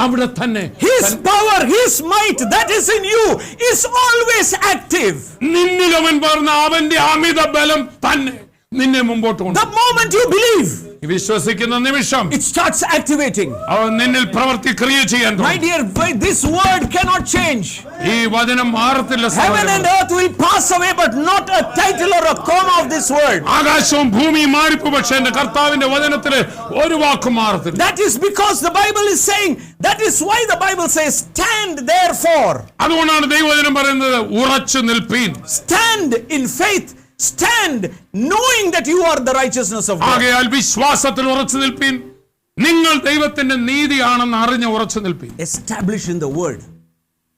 അവിടെ തന്നെ His power, His might that is in you is always active. നിന്നിൽ അവൻ പറഞ്ഞ അവന്റെ അമിത ബലം തന്നെ നിന്നെ മുമ്പോട്ട് കൊണ്ട് The moment you believe, വിശ്വസിക്കുന്ന നിമിഷം it starts activating. അവൻ നിന്നിൽ പ്രവൃത്തി ക്രിയ ചെയ്യാൻ My തുടങ്ങും. dear, this word cannot change. ഈ വചനം മാറത്തില്ല. Heaven and earth will pass away, but not a title or a comma of this word. ആകാശവും ഭൂമിയും മാറിപ്പോ, പക്ഷെ എന്റെ കർത്താവിന്റെ വചനത്തില് ഒരു വാക്കും മാറത്തില്ല. That is because the Bible is saying, that is why the Bible says, stand therefore. അതുകൊണ്ടാണ് ദൈവവചനം പറയുന്നത് ഉറച്ചു നിൽപ്പീൻ. Stand in faith. Stand knowing that you are the righteousness of God. ആകയാൽ വിശ്വാസത്തിൽ ഉറച്ചു നിൽപ്പീൻ, നിങ്ങൾ ദൈവത്തിന്റെ നീതിയാണെന്ന് അറിഞ്ഞ് ഉറച്ചു നിൽപ്പീൻ. Establish in the word.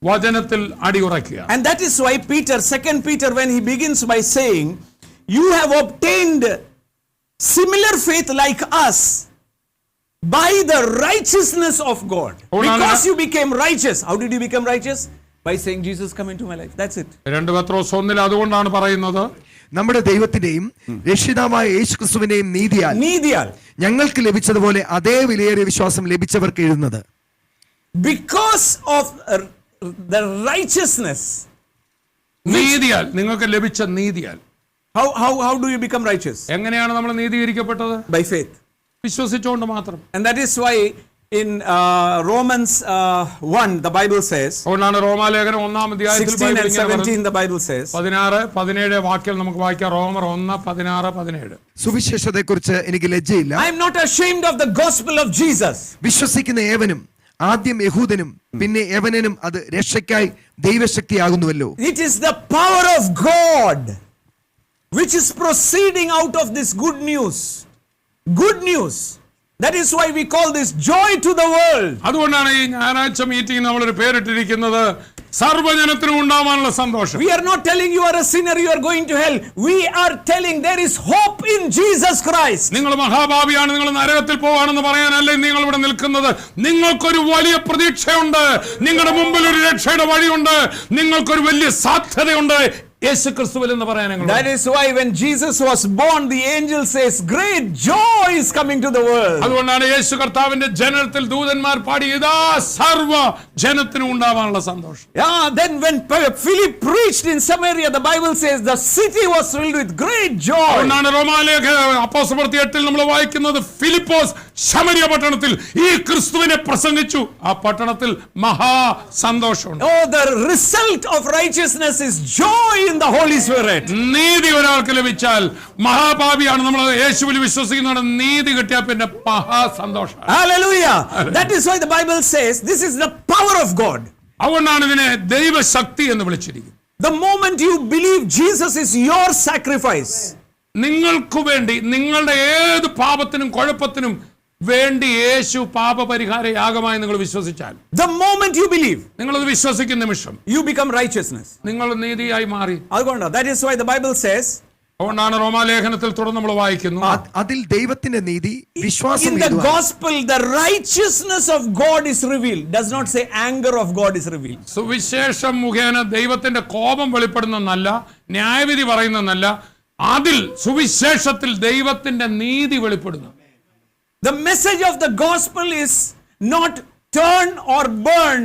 വചനത്തിൽ അടിയുറയ്ക്കുക. And that is why Peter, 2 Peter, when he begins by saying, you have obtained similar faith like us by the righteousness of God. Because you became righteous. How did you become righteous? By saying, Jesus, come into my life. That's it. 2 പത്രോസ് 1 അതുകൊണ്ടാണ് പറയുന്നത്, നമ്മുടെ ദൈവത്തിന്റെയും രക്ഷിതാവായ യേശുക്രിസ്തുവിന്റെയും നീതിയാൽ ഞങ്ങൾക്ക് ലഭിച്ചതുപോലെ അതേ വിലയേറിയ വിശ്വാസം ലഭിച്ചവർക്ക് എഴുതുന്നത്. Because of the righteousness. നീതിയാൽ, നിങ്ങൾക്ക് ലഭിച്ച നീതിയാൽ. How do you become righteous? എങ്ങനെയാണ് നമ്മൾ നീതീകരിക്കപ്പെട്ടത്? By faith. വിശ്വസിച്ചുകൊണ്ട് മാത്രം. And that is why in Romans 1 the Bible says, അതുകൊണ്ടാണ് റോമാലേഖനം 1-ാം അധ്യായത്തിൽ 16 and 17 the Bible says, 16-17 വാക്യം നമുക്ക് വായിക്കാം. റോമർ 1:16-17. സുവിശേഷത്തെക്കുറിച്ച് എനിക്ക് ലജ്ജയില്ല. I am not ashamed of the gospel of Jesus. വിശ്വസിക്കുന്ന ഏവനും, ആദ്യം യഹൂദനും പിന്നെ യവനനും അത് രക്ഷയ്ക്കായി ദൈവശക്തിയാകുന്നുവല്ലോ. It is the power of God which is proceeding out of this good news. Good news. That is why we call this joy to the world. അതുകൊണ്ടാണ് ഈ ഞായറാഴ്ച meeting നമ്മളൊരു പേരിട്ടിരിക്കുന്നത് സർവ്വജനത്തിനും ഉണ്ടാവാനുള്ള സന്തോഷം. We are not telling you are a sinner, you are going to hell. We are telling there is hope in Jesus Christ. നിങ്ങൾ മഹാഭാവിയാണ്, നിങ്ങൾ നരകത്തിൽ പോവാണെന്ന് പറയാനല്ലേ നിങ്ങൾ ഇവിടെ നിൽക്കുന്നത്. നിങ്ങൾക്കൊരു വലിയ പ്രതീക്ഷയുണ്ട്, നിങ്ങളുടെ മുമ്പിൽ ഒരു രക്ഷയുടെ വഴിയുണ്ട്, നിങ്ങൾക്കൊരു വലിയ സാധ്യതയുണ്ട് യേശുക്രിസ്തുവിൽ എന്ന് പറയാൻ. That is why when Jesus was born, the angel says, great joy is coming to the world. അതുകൊണ്ടാണ് യേശു കർത്താവിന്റെ ജനനത്തിൽ ദൂതന്മാർ പാടി, ഇതാ സർവ്വ ജനത്തിനും ഉണ്ടാവാനുള്ള സന്തോഷം. Yeah, then when Philip preached in Samaria, the Bible says the city was filled with great joy. അതുകൊണ്ടാണ് റോമാലേഖ അപ്പോസ്തലപ്രവൃത്തി 8 നമ്മൾ വായിക്കുന്നത്, ഫിലിപ്പോസ് ശമരിയ പട്ടണത്തിൽ ഈ ക്രിസ്തുവിനെ പ്രസംഗിച്ചു, ആ പട്ടണത്തിൽ മഹാ സന്തോഷമുണ്ട്. Oh, the result of righteousness is joy in the Holy Spirit. നീതി ഒരാൾക്ക് ലഭിച്ചാൽ മഹാപാപിയാണ്, നമ്മൾ യേശുവിൽ വിശ്വസിക്കുന്നതാണ്, നീതി കിട്ടിയാൽ പിന്നെ മഹാ സന്തോഷം. Hallelujah. That is why the Bible says this is the power of God. അതുകൊണ്ടാണ് ഇതിനെ ദൈവശക്തി എന്ന് വിളിച്ചിരിക്കുന്നത്. The moment you believe Jesus is your sacrifice, നിങ്ങൾക്ക് വേണ്ടി നിങ്ങളുടെ ഏത് പാപത്തിനും കുഴപ്പത്തിനും വേണ്ടി യേശു പാപപരിഹാര യാഗമായി നിങ്ങൾ വിശ്വസിച്ചാൽ, the moment you believe, നിങ്ങളത് വിശ്വസിക്കുന്ന നിമിഷം you become righteousness. നിങ്ങൾ നീതിയായി മാറി. അതുകൊണ്ടാണ്, that is why the Bible says, അതുകൊണ്ടാണ് റോമാലേഖനത്തിൽ തുടർന്ന് നമ്മൾ വായിക്കുന്നു, അതിൽ ദൈവത്തിന്റെ നീതി വിശ്വാസം in the gospel the righteousness of God is revealed. Does not say anger of God is revealed. സുവിശേഷം മുഖേന ദൈവത്തിന്റെ കോപം വെളിപ്പെടുന്നല്ല, ന്യായവിധി പറയുന്നല്ല, അതിൽ സുവിശേഷത്തിൽ ദൈവത്തിന്റെ നീതി വെളിപ്പെടുന്നു. The message of the gospel is not turn or burn.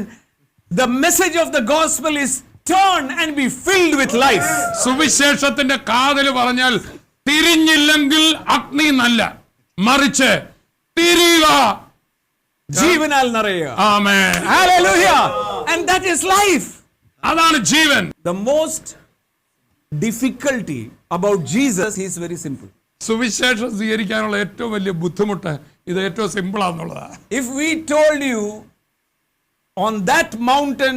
The message of the gospel is turn and be filled with life. സുവിശേഷത്തിന്റെ കാതൽ പറഞ്ഞാൽ തിരിഞ്ഞില്ലെങ്കിൽ അഗ്നി നല്ല, മറിച്ച് തിരിയുക, ജീവനാൽ നിറയുക. ആമേൻ, Hallelujah. And that is life. അതാണ് ജീവൻ. The most difficulty about Jesus is very simple. സുവിശേഷം സ്വീകരിക്കാനുള്ള ഏറ്റവും വലിയ ബുദ്ധിമുട്ട് ഇത് ഏറ്റവും simple ആണെന്നുള്ളതാണ്. If we told you on that mountain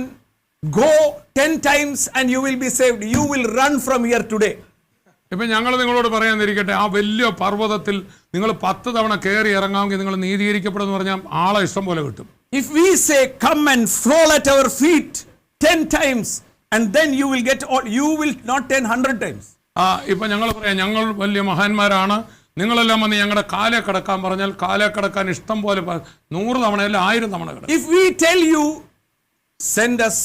go 10 times and you will be saved, you will run from here today. ഇപ്പൊ ഞങ്ങൾ നിങ്ങളോട് പറയാന്നിരിക്കട്ടെ, ആ വലിയ പർവ്വതത്തിൽ നിങ്ങൾ 10 തവണ കയറി ഇറങ്ങാമെങ്കിൽ നിങ്ങൾ നീതീകരിക്കപ്പെടുമെന്ന് പറഞ്ഞാൽ ആളെ ഇഷ്ടം പോലെ കിട്ടും. If we say come and fall at our feet 10 times and then you will get all, you will not 10, 100 times. ഇപ്പൊ ഞങ്ങൾ പറയാം ഞങ്ങൾ വലിയ മഹാന്മാരാണ്, നിങ്ങളെല്ലാം വന്ന് ഞങ്ങളുടെ കാലെ കിടക്കാൻ പറഞ്ഞാൽ കാലെ കിടക്കാൻ ഇഷ്ടം പോലെ 100 തവണയല്ല 1000 തവണ കിടക്കും. If we tell you send us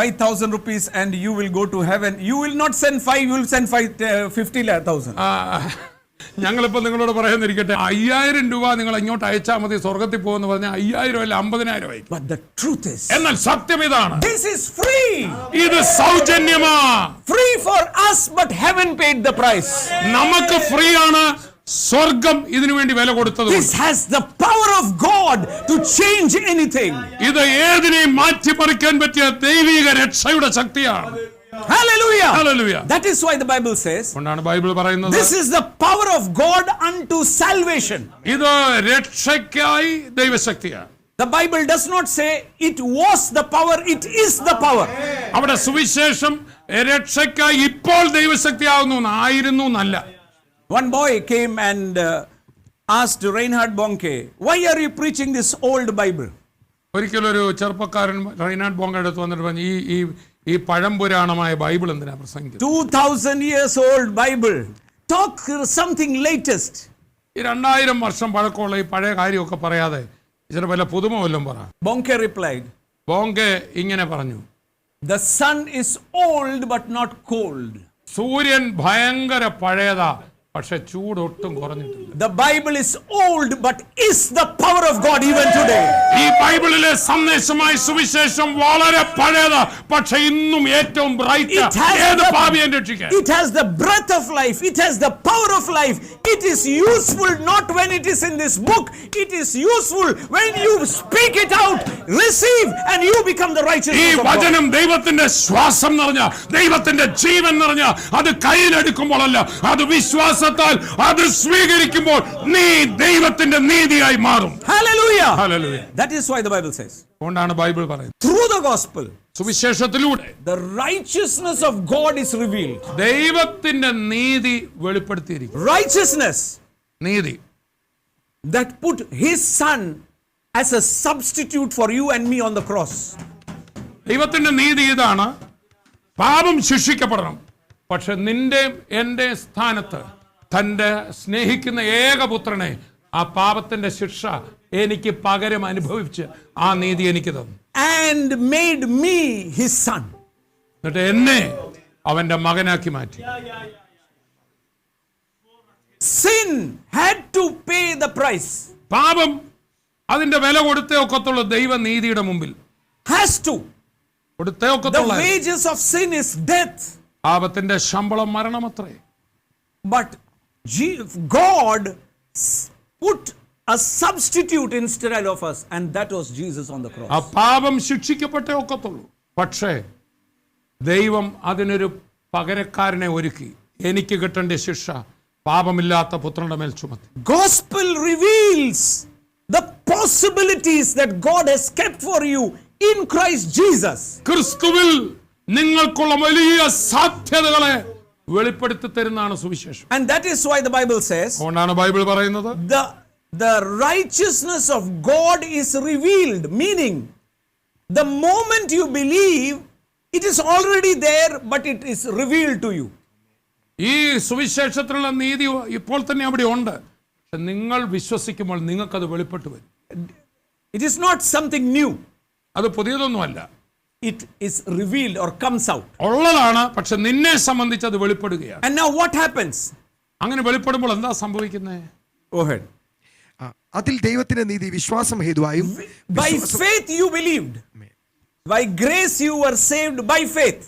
5,000 rupees and you will go to heaven, you will not send 5, you will send 50,000. ഞങ്ങളിപ്പോ നിങ്ങളോട് പറയാന്നിരിക്കട്ടെ, 5000 രൂപ നിങ്ങൾ ഇങ്ങോട്ട് അയച്ചാൽ മതി സ്വർഗത്തിൽ പോകുമെന്ന് പറഞ്ഞാൽ 5000 അല്ല 50,000 ആയി. But the truth is, എന്നാൽ സത്യം ഇതാണ്, this is free. ഇത് സൗജന്യമാ. Free for us, but heaven paid the price. നമുക്ക് ഫ്രീ ആണ്, സ്വർഗം ഇതിനു വേണ്ടി വില കൊടുത്തത്. This has the power of God to change anything. ഇത് ഏതിനെയും മാറ്റിമറിക്കാൻ പറ്റിയ ദൈവിക രക്ഷയുടെ ശക്തിയാണ്. Hallelujah. Hallelujah. That is why the Bible says, കൊണ്ടാണ് ബൈബിൾ പറയുന്നത്, this is the power of God unto salvation. ഇത് രക്ഷയ്ക്കായി ദൈവശക്തിയാണ്. The Bible does not say it was the power, it is the power. അവിടെ സുവിശേഷം രക്ഷയ്ക്കായി ഇപ്പോൾ ദൈവശക്തിയാവുന്നു, ആയിരുന്നു എന്നല്ല. One boy came and asked Reinhard Bonke, why are you preaching this old Bible? ഒരിക്കലൊരു ചെറുപ്പക്കാരൻ റൈനാഡ് ബോങ്ക അടുത്ത് വന്നിട്ട് പറഞ്ഞു, ഈ പഴംപുരാണമായ ബൈബിൾ എന്തിനാ പ്രസംഗിക്കുന്നത്? 2000 years old Bible. Talk something latest. ഈ 2000 വർഷം പഴക്കമുള്ള ഈ പഴയ കാര്യമൊക്കെ പറയാതെ ചില വല്ല പുതുമ വല്ലതും പറ. Bonke replied, ബോങ്ക ഇങ്ങനെ പറഞ്ഞു, the sun is old but not cold. സൂര്യൻ ഭയങ്കര പഴയതാ, പക്ഷെ ചൂട് ഒട്ടും കുറഞ്ഞിട്ടില്ല. The Bible is old but is the power of God even today. ഈ ബൈബിളിലെ സന്ദേശമായ സുവിശേഷം വളരെ പഴയതാ, പക്ഷെ ഇന്നും ഏറ്റവും ബ്രൈറ്റ്. ഏത് പാപിയെ രക്ഷിക്കാൻ? It has the breath of life, it has the power of life. It is useful not when it is in this book, it is useful when you speak it out, receive and you become the ഈ righteousness of God. വചനം ദൈവത്തിന്റെ ശ്വാസം നിറഞ്ഞ, ദൈവത്തിന്റെ ജീവൻ നിറഞ്ഞ, അത് കയ്യിലെടുക്കുമ്പോഴല്ല, അത് വിശ്വാസത്താൽ അത് സ്വീകരിക്കുമ്പോൾ നീ ദൈവത്തിന്റെ നീതിയായി മാറും. Hallelujah. Hallelujah. That is why the Bible says, അതുകൊണ്ടാണ് ബൈബിൾ പറയുന്നത്, through the gospel സുവിശേഷത്തിലൂടെ the righteousness of God is revealed. ദൈവത്തിന്റെ നീതി വെളിപ്പെടുത്തിയിരിക്കും. Righteousness നീതി that put his son as a substitute for you and me on the cross. ദൈവത്തിന്റെ നീതി ഇതാണ്, പാപം ശിക്ഷിക്കപ്പെടണം, പക്ഷെ നിന്റെ എന്റെ സ്ഥാനത്ത് തന്റെ സ്നേഹിക്കുന്ന ഏകപുത്രനെ ആ പാപത്തിന്റെ ശിക്ഷ എനിക്ക് പകരം അനുഭവിച്ച് ആ നീതി എനിക്ക് തന്നു. And made me his son. എന്നിട്ട് എന്നെ അവന്റെ മകനാക്കി മാറ്റി. Sin had to pay the price. പാപം അതിന്റെ വില കൊടുത്തേ ഒക്കത്തുള്ളൂ. ദൈവനീതിയുടെ മുമ്പിൽ Has to. കൊടുത്തേ The ഒക്കത്തുള്ളൂ. wages of sin is death. പാപത്തിന്റെ ശമ്പളം മരണമത്രേ. But God put a substitute instead of us, and that was Jesus on the cross. ആ പാപം ശിക്ഷിക്കപ്പെട്ടേ ഒക്കത്തുള്ളൂ. പക്ഷേ ദൈവം അതിനൊരു പകരക്കാരനെ ഒരുക്കി. എനിക്ക് കിട്ടേണ്ട ശിക്ഷ പാപമില്ലാത്ത പുത്രന്റെ മേൽ ചുമത്തി. Gospel reveals the possibilities that God has kept for you in Christ Jesus. ക്രിസ്തുവിൽ നിങ്ങൾക്കുള്ള വലിയ സാധ്യതകളെ വെളിപ്പെടുത്തി തരുന്നതാണ് സുവിശേഷം. And that is why the Bible says, അതുകൊണ്ടാണ് ബൈബിൾ പറയുന്നത്, the the righteousness of God is revealed, meaning the moment you believe, it is already there, but it is revealed to you. ഈ സുവിശേഷത്തിലുള്ള നീതി ഇപ്പോൾ തന്നെ അവിടെ ഉണ്ട്. പക്ഷെ നിങ്ങൾ വിശ്വസിക്കുമ്പോൾ നിങ്ങൾക്കത് വെളിപ്പെട്ട് വരും. It is not something new. അത് പുതിയതൊന്നുമല്ല. It is revealed or comes out. ഉള്ളതാണ്, പക്ഷെ നിന്നെ സംബന്ധിച്ച് അത് വെളിപ്പെടുകയാണ്. And now what happens? അങ്ങനെ വെളിപ്പെടുമ്പോൾ എന്താ സംഭവിക്കുന്നത്? Go ahead. അതിൽ ദൈവത്തിന്റെ നീതി വിശ്വാസം ഹേതുവായും By faith you believed. By grace you were saved by faith.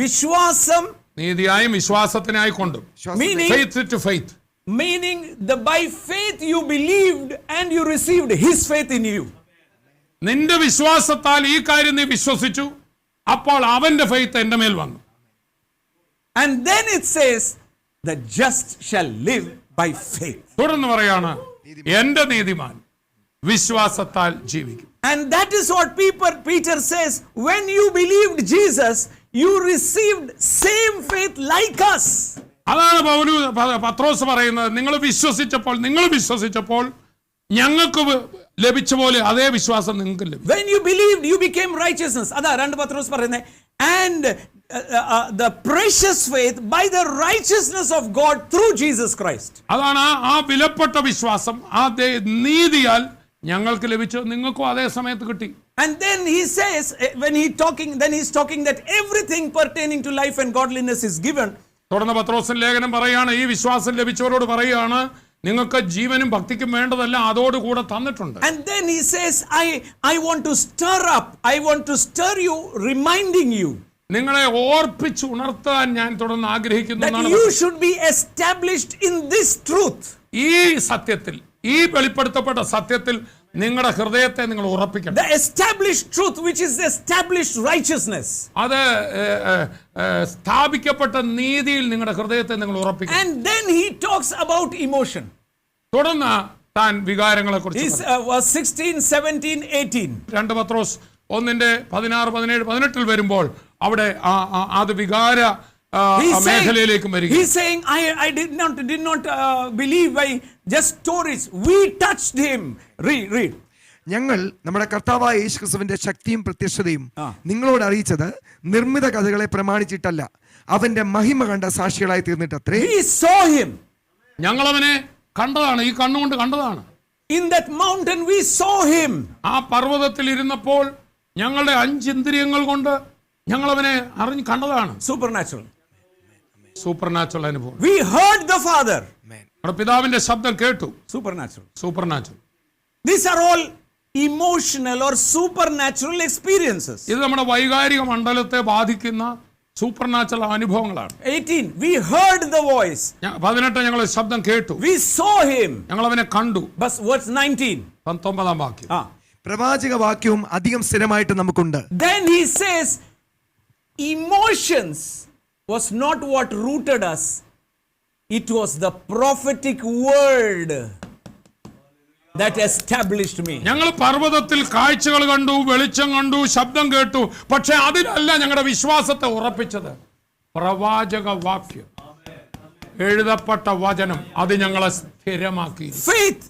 Vishwasam, നീതിയായും വിശ്വാസത്തിനായി കൊണ്ടും. meaning Faith to faith. by faith you believed and you received his faith in you. നിന്റെ വിശ്വാസത്താൽ ഈ കാര്യം നീ വിശ്വസിച്ചു, അപ്പോൾ അവന്റെ ഫെയ്ത്ത് എന്റെ മേൽ വന്നു. And then it says, the just shall live by faith. തുടർന്ന് പറയാണ്, എന്റെ നീതിമാൻ വിശ്വാസത്താൽ ജീവിക്കും. And that is what Peter says, when you believed Jesus, you received same faith like us. അതാണ് പത്രോസ് പറയുന്നത്, നിങ്ങൾ വിശ്വസിച്ചപ്പോൾ ഞങ്ങൾക്ക് ലഭിച്ച പോലെ അതേ വിശ്വാസം നിങ്ങൾക്ക് ലഭിച്ചു. When you believed, you became righteousness. അതാ 2 പത്രോസ് പറയുന്നത്, and the precious faith by the righteousness of God through Jesus Christ. അതാണ് ആ വിലപ്പെട്ട വിശ്വാസം, ആ നീതിയാൽ ഞങ്ങൾക്ക് ലഭിച്ചു, നിങ്ങൾക്കും അതേ സമയത്ത് കിട്ടി. And then he says, when he's talking that everything pertaining to life and godliness is given. തുടർന്ന് പത്രോസൻ ലേഖനം പറയാണ്, ഈ വിശ്വാസം ലഭിച്ചവരോട് പറയാണ്, നിങ്ങൾക്ക് ജീവനും ഭക്തിക്കും വേണ്ടതല്ല അതോടുകൂടെ തന്നിട്ടുണ്ട്. And then he says, I want to stir you, reminding you നിങ്ങളെ ഓർപ്പിച്ച് ഉണർത്താൻ ഞാൻ തുടർന്ന് ആഗ്രഹിക്കുന്നു. that you should be established in this truth. ഈ സത്യത്തിൽ, ഈ വെളിപ്പെടുത്തപ്പെട്ട സത്യത്തിൽ നിങ്ങളുടെ ഹൃദയത്തെ നിങ്ങൾ ഉറപ്പിക്കണം. The established truth, which is the established righteousness. അത് സ്ഥാപിക്കപ്പെട്ട നീതിയിൽ നിങ്ങളുടെ ഹൃദയത്തെ നിങ്ങൾ ഉറപ്പിക്കണം. And then he talks about emotion. തുടർന്ന് താൻ വികാരങ്ങളെ കുറിച്ച് Verse 16, 17, 18. 2 പത്രോസ് 1:16, 17, 18 വരുമ്പോൾ അവിടെ അത് വികാര മേഖലയിലേക്ക് വരിക. He's saying, I did not believe by just stories. We touched him. Read. ഞങ്ങൾ നമ്മുടെ കർത്താവായ യേശുക്രിസ്തുവിന്റെ ശക്തിയും പ്രത്യക്ഷതയും നിങ്ങളോട് അറിയിച്ചത് നിർമ്മിത കഥകളെ പ്രമാണിച്ചിട്ടല്ല, അവന്റെ മഹിമ കണ്ട സാക്ഷികളായി തീർന്നിട്ടത്രേ. We saw him. ഞങ്ങൾ അവനെ കണ്ടതാണ്, ഈ കണ്ണുകൊണ്ട് കണ്ടതാണ്. In that mountain we saw him. ആ പർവ്വതത്തിൽ ഇരുന്നപ്പോൾ ഞങ്ങളുടെ 5 ഇന്ദ്രിയങ്ങൾ കൊണ്ട് ഞങ്ങൾ അവനെ അറിഞ്ഞ് കണ്ടതാണ്. സൂപ്പർ നാച്ചുറൽ അനുഭവം. We heard the Father. നമ്മുടെ പിതാവിന്റെ ശബ്ദം കേട്ടു. Super natural. These are all emotional or supernatural experiences. ഇത് നമ്മുടെ വൈകാരിക മണ്ഡലത്തെ ബാധിക്കുന്ന സൂപ്പർ നാച്ചുറൽ അനുഭവങ്ങളാണ്. 18, we heard the voice. 18 ഞങ്ങൾ ശബ്ദം കേട്ടു. We saw him. ഞങ്ങൾ അവനെ കണ്ടു. Verse 19. 19 വാക്യം. പ്രവാചക വാക്യവും അധികം സ്ഥിരമായിട്ട് നമുക്കുണ്ട്. Then he says, emotions was not what rooted us. It was the prophetic word that established me. ഞങ്ങൾ പർവ്വതത്തിൽ കാഴ്ചകൾ കണ്ടു, വെളിച്ചം കണ്ടു, ശബ്ദം കേട്ടു, പക്ഷെ അതിലല്ല ഞങ്ങളുടെ വിശ്വാസത്തെ ഉറപ്പിച്ചത്. പ്രവാചക വാക്യം, എഴുതപ്പെട്ട വചനം, അത് ഞങ്ങളെ സ്ഥിരമാക്കി. Faith,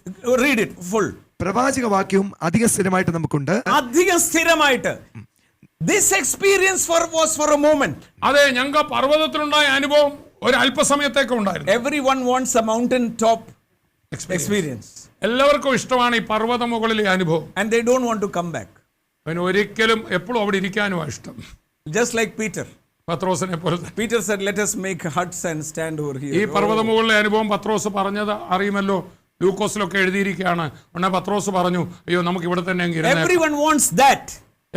read it full. പ്രവാചക വാക്യവും അധികം സ്ഥിരമായിട്ട് നമുക്കുണ്ട്. അധികം സ്ഥിരമായിട്ട്. This experience was for a moment. അതെ, ഞങ്ങൾക്ക് പർവ്വതത്തിലുണ്ടായ അനുഭവം ഒരു അല്പസമയത്തേക്ക് ഉണ്ടായിരുന്നു. Everyone wants a mountain top experience. എല്ലാവർക്കും ഇഷ്ടമാണ് ഈ പർവ്വത മുകളിലെ അനുഭവം. And they don't want to come back. അവന് ഒരിക്കലും എപ്പോഴും അവിടെ ഇരിക്കാനുമാണ് ഇഷ്ടം. Just like Peter. പത്രോസിനെ പോലെ. Peter said, let us make huts and stand over here. ഈ പർവ്വത മുകളിലെ അനുഭവം പത്രോസ് പറഞ്ഞത് അറിയുമല്ലോ, ലൂക്കോസിലൊക്കെ എഴുതിയിരിക്കുകയാണ്. ഉടനെ പത്രോസ് പറഞ്ഞു, അയ്യോ നമുക്ക് ഇവിടെ തന്നെ. Everyone wants that.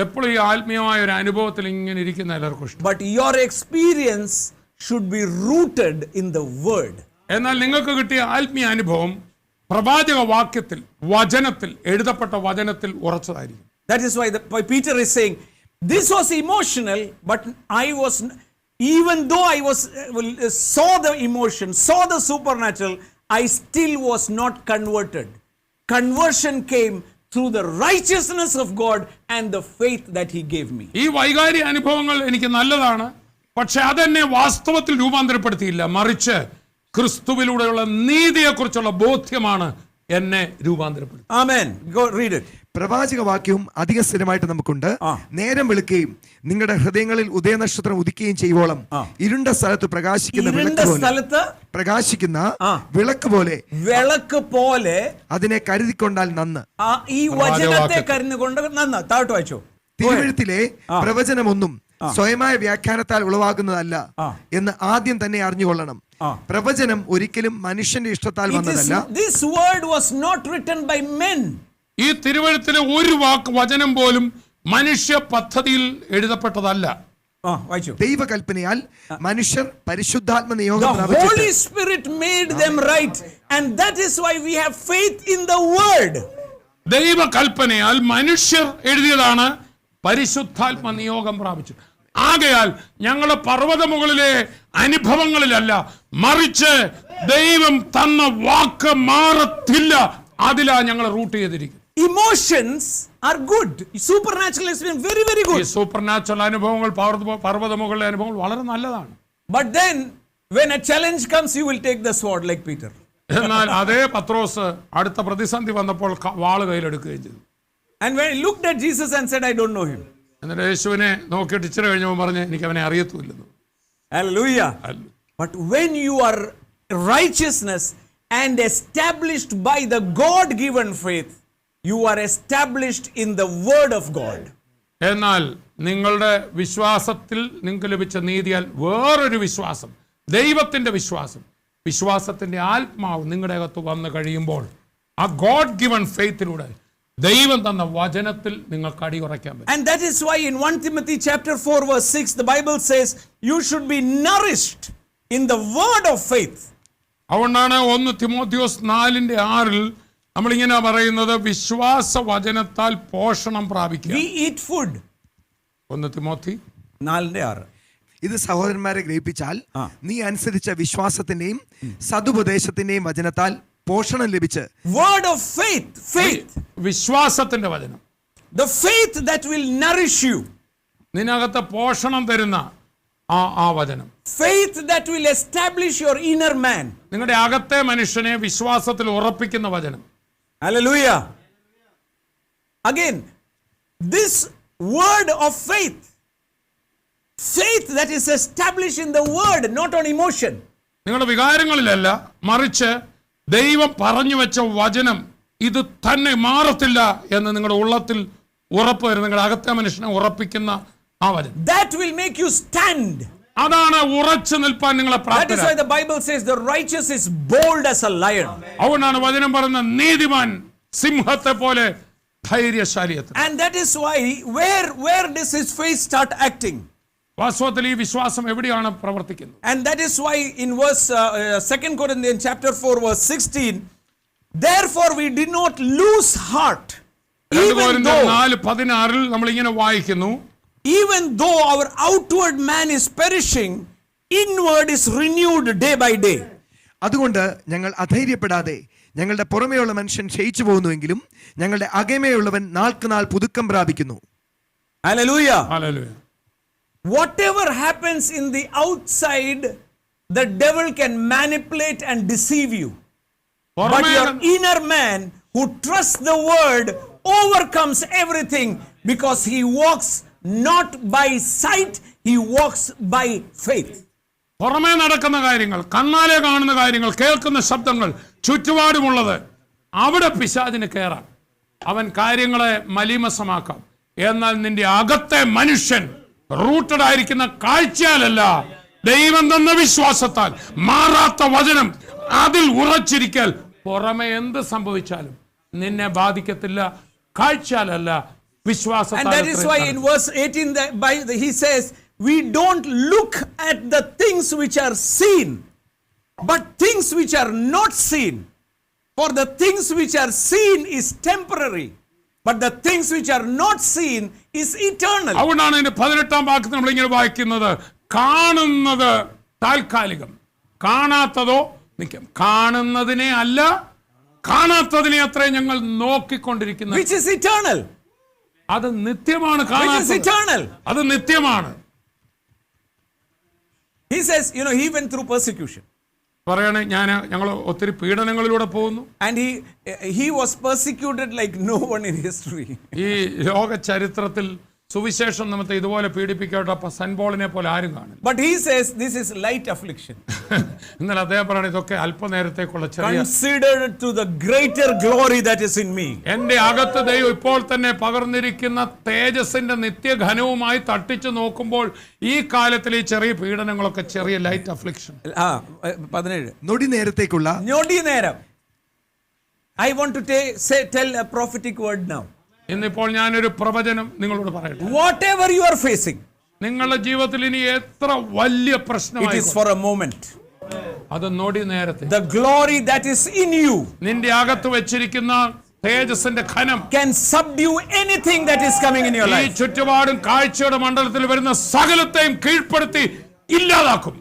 എപ്പോഴും ഈ ആത്മീയമായ ഒരു അനുഭവത്തിൽ ഇങ്ങനെ ഇരിക്കുന്ന എല്ലാവർക്കും ഇഷ്ടം. But your experience should be rooted in the word. എന്നാൽ നിങ്ങൾക്ക് കിട്ടിയ ആത്മീയ അനുഭവം പ്രവാചക വാക്യത്തിൽ, വചനത്തിൽ, എഴുതപ്പെട്ട വചനത്തിൽ ഉറച്ചതായിരിക്കും. That is why Peter is saying, this was emotional, but even though I saw the emotion, saw the supernatural, I still was not converted. Conversion came through the righteousness of God and the faith that he gave me. ഈ വൈകാരിക അനുഭവങ്ങൾ എനിക്ക് നല്ലതാണ്, പക്ഷെ അതെന്നെ വാസ്തവത്തിൽ രൂപാന്തരപ്പെടുത്തിയില്ല. മറിച്ച് ക്രിസ്തുവിലൂടെയുള്ള നീതിയെക്കുറിച്ചുള്ള ബോധ്യമാണ് എന്നെ രൂപാന്തരപ്പെടുത്തി. Amen. Go read it. പ്രവാചക വാക്യവും അധിക സ്ഥിരമായിട്ട് നമുക്കുണ്ട്. നേരം വെളുക്കുകയും നിങ്ങളുടെ ഹൃദയങ്ങളിൽ ഉദയനക്ഷത്രം ഉദിക്കുകയും ചെയ്യുവോളം ഇരുണ്ട സ്ഥലത്ത് പ്രകാശിക്കുന്ന വിളക്ക് പോലെ അതിനെ കരുതിക്കൊണ്ടാൽ നന്ന്. ഈ വചനത്തെ കരുതിക്കൊണ്ട് നന്ന്. താഴോട്ട് വായിച്ചോ. തിരുവെഴുത്തിലെ പ്രവചനമൊന്നും സ്വയമായ വ്യാഖ്യാനത്താൽ ഉളവാകുന്നതല്ല എന്ന് ആദ്യം തന്നെ അറിഞ്ഞുകൊള്ളണം. പ്രവചനം ഒരിക്കലും മനുഷ്യന്റെ ഇഷ്ടത്താൽ വന്നതല്ല. This word was not written by men. ഈ തിരുവെഴുത്തിലെ ഒരു വചനം പോലും മനുഷ്യ പദ്ധതിയിൽ എഴുതപ്പെട്ടതല്ല. ദൈവകൽപ്പനയാൽ മനുഷ്യർ പരിശുദ്ധാത്മ നിയോഗം പ്രാപിച്ചു. The Holy Spirit made them right, and that is why we have faith in the word. ദൈവകൽപ്പനയാൽ മനുഷ്യർ എഴുതിയതാണ്, പരിശുദ്ധാത്മ നിയോഗം പ്രാപിച്ചു. ആകയാൽ ഞങ്ങളുടെ പർവ്വതമുകളിലെ അനുഭവങ്ങളിലല്ല, മറിച്ച് ദൈവം തന്ന വാക്ക് മാറത്തില്ല, അതിലാ ഞങ്ങൾ റൂട്ട് ചെയ്തിരിക്കും. Emotions are good. Supernatural has been very, very good. Supernatural അനുഭവങ്ങൾ, പർവ്വതമുകളിലെ അനുഭവങ്ങൾ വളരെ നല്ലതാണ്. But then when a challenge comes, you will take the sword like Peter. എന്നാൽ അതേ പത്രോസ് അടുത്ത പ്രതിസന്ധി വന്നപ്പോൾ വാള് കയ്യിലെടുക്കുകയും ചെയ്തു. And when he looked at Jesus and said, I don't know him. എന്നിട്ട് യേശുവിനെ നോക്കിയിട്ട് ഇച്ചിരി കഴിഞ്ഞപ്പോൾ പറഞ്ഞ്, എനിക്ക് അവനെ അറിയത്തുമില്ലെന്ന്. Hallelujah. But when you are righteousness and established by the God-given faith, you are established in the word of God. എന്നാൽ നിങ്ങളുടെ വിശ്വാസത്തിൽ നിങ്ങൾക്ക് ലഭിച്ച നീതിയാൽ വേറൊരു വിശ്വാസം, ദൈവത്തിന്റെ വിശ്വാസം, വിശ്വാസത്തിന്റെ ആത്മാവ് നിങ്ങളുടെ അകത്ത് വന്നു കഴിയുമ്പോൾ ആ ഗോഡ് ഗിവൺ ഫെയ്ത്തിലൂടെ ദൈവം തന്ന വചനത്തിൽ നിങ്ങൾക്ക് അടിയുറയ്ക്കാൻ പറ്റും. And that is why in 1 Timothy chapter 4 verse 6 the Bible says you should be nourished in the word of faith. അതുകൊണ്ടാണ് 1 തിമോഥെയോസ് 4:6 നമ്മളിങ്ങനെ പറയുന്നത്, വിശ്വാസ വചനത്താൽ പോഷണം പ്രാപിക്കുക. We eat food. 1 തിമോത്തി 4:6. ഇത് സഹോദരന്മാരെ ഗ്രഹിപ്പിച്ചാൽ നീ അനുസരിച്ച വിശ്വാസത്തിന്റെയും സതുപദേശത്തിന്റെയും വചനത്താൽ പോഷണം ലഭിച്ച്. Word of faith. വിശ്വാസത്തിന്റെ വചനം. The faith that will nourish you. നിനകത്ത് പോഷണം തരുന്ന ആ വചനം. Faith that will establish your inner man. നിങ്ങളുടെ അകത്തെ മനുഷ്യനെ വിശ്വാസത്തിൽ ഉറപ്പിക്കുന്ന വചനം. Hallelujah. Again, this word of faith that is established in the word, not on emotion. നിങ്ങളുടെ വികാരങ്ങളിലല്ല, മറിച്ച് ദൈവം പറഞ്ഞു വെച്ച വചനം ഇത് തന്നെ മാറത്തില്ല എന്ന് നിങ്ങളുടെ ഉള്ളത്തിൽ ഉറപ്പ് വരും. നിങ്ങളുടെ അകത്തെ മനുഷ്യനെ ഉറപ്പിക്കുന്ന ആ വചനം. That will make you stand. അതാണ് ഉറച്ചു നിൽപ്പാൻ നിങ്ങളെ പ്രാപ്തരാക്കുക. That is why the Bible says the righteous is bold as a lion. അതുകൊണ്ടാണ് വചനം പറയുന്നത്, നീതിമാൻ സിംഹത്തെ പോലെ ധൈര്യശാലിയെത്തും. And that is why where does his faith start acting? വാസ്തവത്തിൽ ഈ വിശ്വാസം എവിടെയാണ് പ്രവർത്തിക്കുന്നത്? And that is why in verse 2 Corinthians chapter 4 verse 16, therefore we did not lose heart. 2 Corinthians 4:16 നമ്മൾ ഇങ്ങനെ വായിക്കുന്നു, even though our outward man is perishing, inward is renewed day by day. അതുകൊണ്ട് ഞങ്ങൾ അധൈര്യപ്പെടാതെ ഞങ്ങളുടെ പുറമേയുള്ള മനുഷ്യൻ ക്ഷയിച്ചു പോകുന്നുവെങ്കിലും ഞങ്ങളുടെ അകമേയുള്ളവൻ നാൾക്കുനാൾ പുതുക്കം പ്രാപിക്കുന്നു. Hallelujah. Hallelujah. Whatever happens in the outside, the devil can manipulate and deceive you. But your inner man who trusts the word overcomes everything because he walks not by sight, he walks by faith. പുറമേ നടക്കുന്ന കാര്യങ്ങൾ, കണ്ണാലെ കാണുന്ന കാര്യങ്ങൾ, കേൾക്കുന്ന ശബ്ദങ്ങൾ, ചുറ്റുപാടുമുള്ളത്, അവിടെ പിശാചിന് കയറാം, അവൻ കാര്യങ്ങളെ മലീമസമാക്കാം. എന്നാൽ നിന്റെ അകത്തെ മനുഷ്യൻ റൂട്ടഡ് ആയിരിക്കുന്ന കാഴ്ചയാലല്ല, ദൈവം തന്ന വിശ്വാസത്താൽ മാറാത്ത വചനം അതിൽ ഉറച്ചിരിക്കൽ പുറമെ എന്ത് സംഭവിച്ചാലും നിന്നെ ബാധിക്കത്തില്ല. കാഴ്ചയാലല്ല, വിശ്വാസത്താൽ. And that is why in verse 18 he says, we don't look at the things which are seen, but things which are not seen. For the things which are seen is temporary, but the things which are not seen is eternal. അതുകൊണ്ടാണ് ഇതിന്റെ 18-ാം വാക്യത്തിൽ നമ്മൾ ഇങ്ങനെ വായിക്കുന്നത്, കാണുന്നത് താൽക്കാലികം, കാണാത്തതോ നിൽക്കും. കാണുന്നതിനെ അല്ല, കാണാത്തതിനെ അത്രേ ഞങ്ങൾ നോക്കിക്കൊണ്ടിരിക്കുന്നത്. Which is eternal. അത് നിത്യമാണ്. Which is eternal. അത് നിത്യമാണ്. He says, he went through persecution. പറയണേ ഞങ്ങൾ ഒത്തിരി പീഡനങ്ങളിലൂടെ പോകുന്നു. And he was persecuted like no one in history. ഈ ലോക ചരിത്രത്തിൽ സുവിശേഷം നിമിത്തം ഇതുപോലെ പീഡിപ്പിക്കപ്പെട്ട സെന്റ് പോളിനെ പോലെ ആരും കാണില്ല. But he says this is light affliction. എന്നാൽ അദ്ദേഹം പറയണ ഇതൊക്കെ അല്പനേരത്തേക്കുള്ള ചെറിയ, Considered to the greater glory that is in me. എന്റെ അകത്ത് ദൈവം ഇപ്പോൾ തന്നെ പകർന്നിരിക്കുന്ന തേജസ്സിന്റെ നിത്യഘനവുമായി തട്ടിച്ചു നോക്കുമ്പോൾ ഈ കാലത്തിൽ ഈ ചെറിയ പീഡനങ്ങളൊക്കെ ചെറിയ ലൈറ്റ് അഫ്ലിക്ഷൻ. 17 നൊടി നേരത്തേക്കുള്ള ഞൊടി നേരം. I want to tell a prophetic word now. ഇന്നിപ്പോൾ ഞാനൊരു പ്രവചനം നിങ്ങളോട് പറയട്ടെ. Whatever you are facing, നിങ്ങളുടെ ജീവിതത്തിൽ ഇനി എത്ര വലിയ it പ്രശ്നമായി, is for a moment. അത് നൊടി നേരത്തെ The glory that is in you നിന്റെ അകത്ത് വെച്ചിരിക്കുന്ന തേജസ്സിന്റെ ഖനം can subdue anything that is coming in your ഈ life. ചുറ്റുപാടും കാഴ്ചയുടെ മണ്ഡലത്തിൽ വരുന്ന സകലത്തെയും കീഴ്പ്പെടുത്തി ഇല്ലാതാക്കും.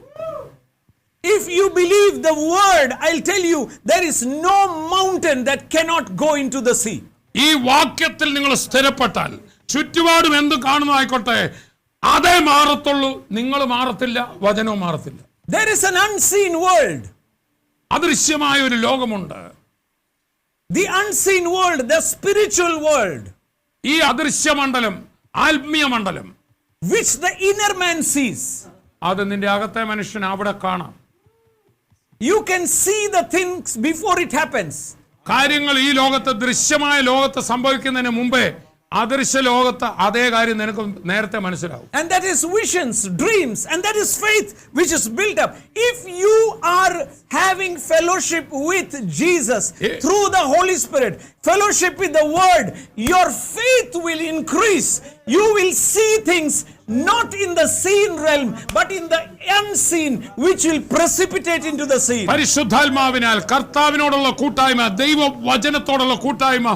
If you believe the word, I'll tell you, there is no mountain that cannot go into the sea. ഈ വാക്യത്തിൽ നിങ്ങൾ സ്ഥിരപ്പെട്ടാൽ ചുറ്റുപാടും എന്ത് കാണുന്നതായിക്കോട്ടെ അതേ മാറത്തുള്ളൂ. നിങ്ങൾ മാറത്തില്ല, വചനവും മാറത്തില്ല. There is an unseen world. അദൃശ്യമായ ഒരു ലോകമുണ്ട്. The unseen world, the spiritual world, ഈ അദൃശ്യ മണ്ഡലം, ആത്മീയ മണ്ഡലം, which the inner man sees. അത് നിന്റെ അകത്തെ മനുഷ്യൻ അവിടെ കാണാം. You can see the things before it happens. കാര്യങ്ങൾ ഈ ലോകത്ത്, ദൃശ്യമായ ലോകത്ത് സംഭവിക്കുന്നതിന് മുമ്പേ അദൃശ്യ ലോകത്ത് അതേ കാര്യം നിനക്ക് നേരത്തെ മനസ്സിലാവും. And that is visions, dreams, and that is faith which is built up. If you are having fellowship with Jesus through the Holy Spirit, fellowship with the Word, your faith will increase. You will see things not in the seen realm but in the unseen, which will precipitate into the seen. പരിശുദ്ധാത്മാവിനാൽ കർത്താവിനോടുള്ള കൂട്ടായ്മ, ദൈവ വചനത്തോടുള്ള കൂട്ടായ്മ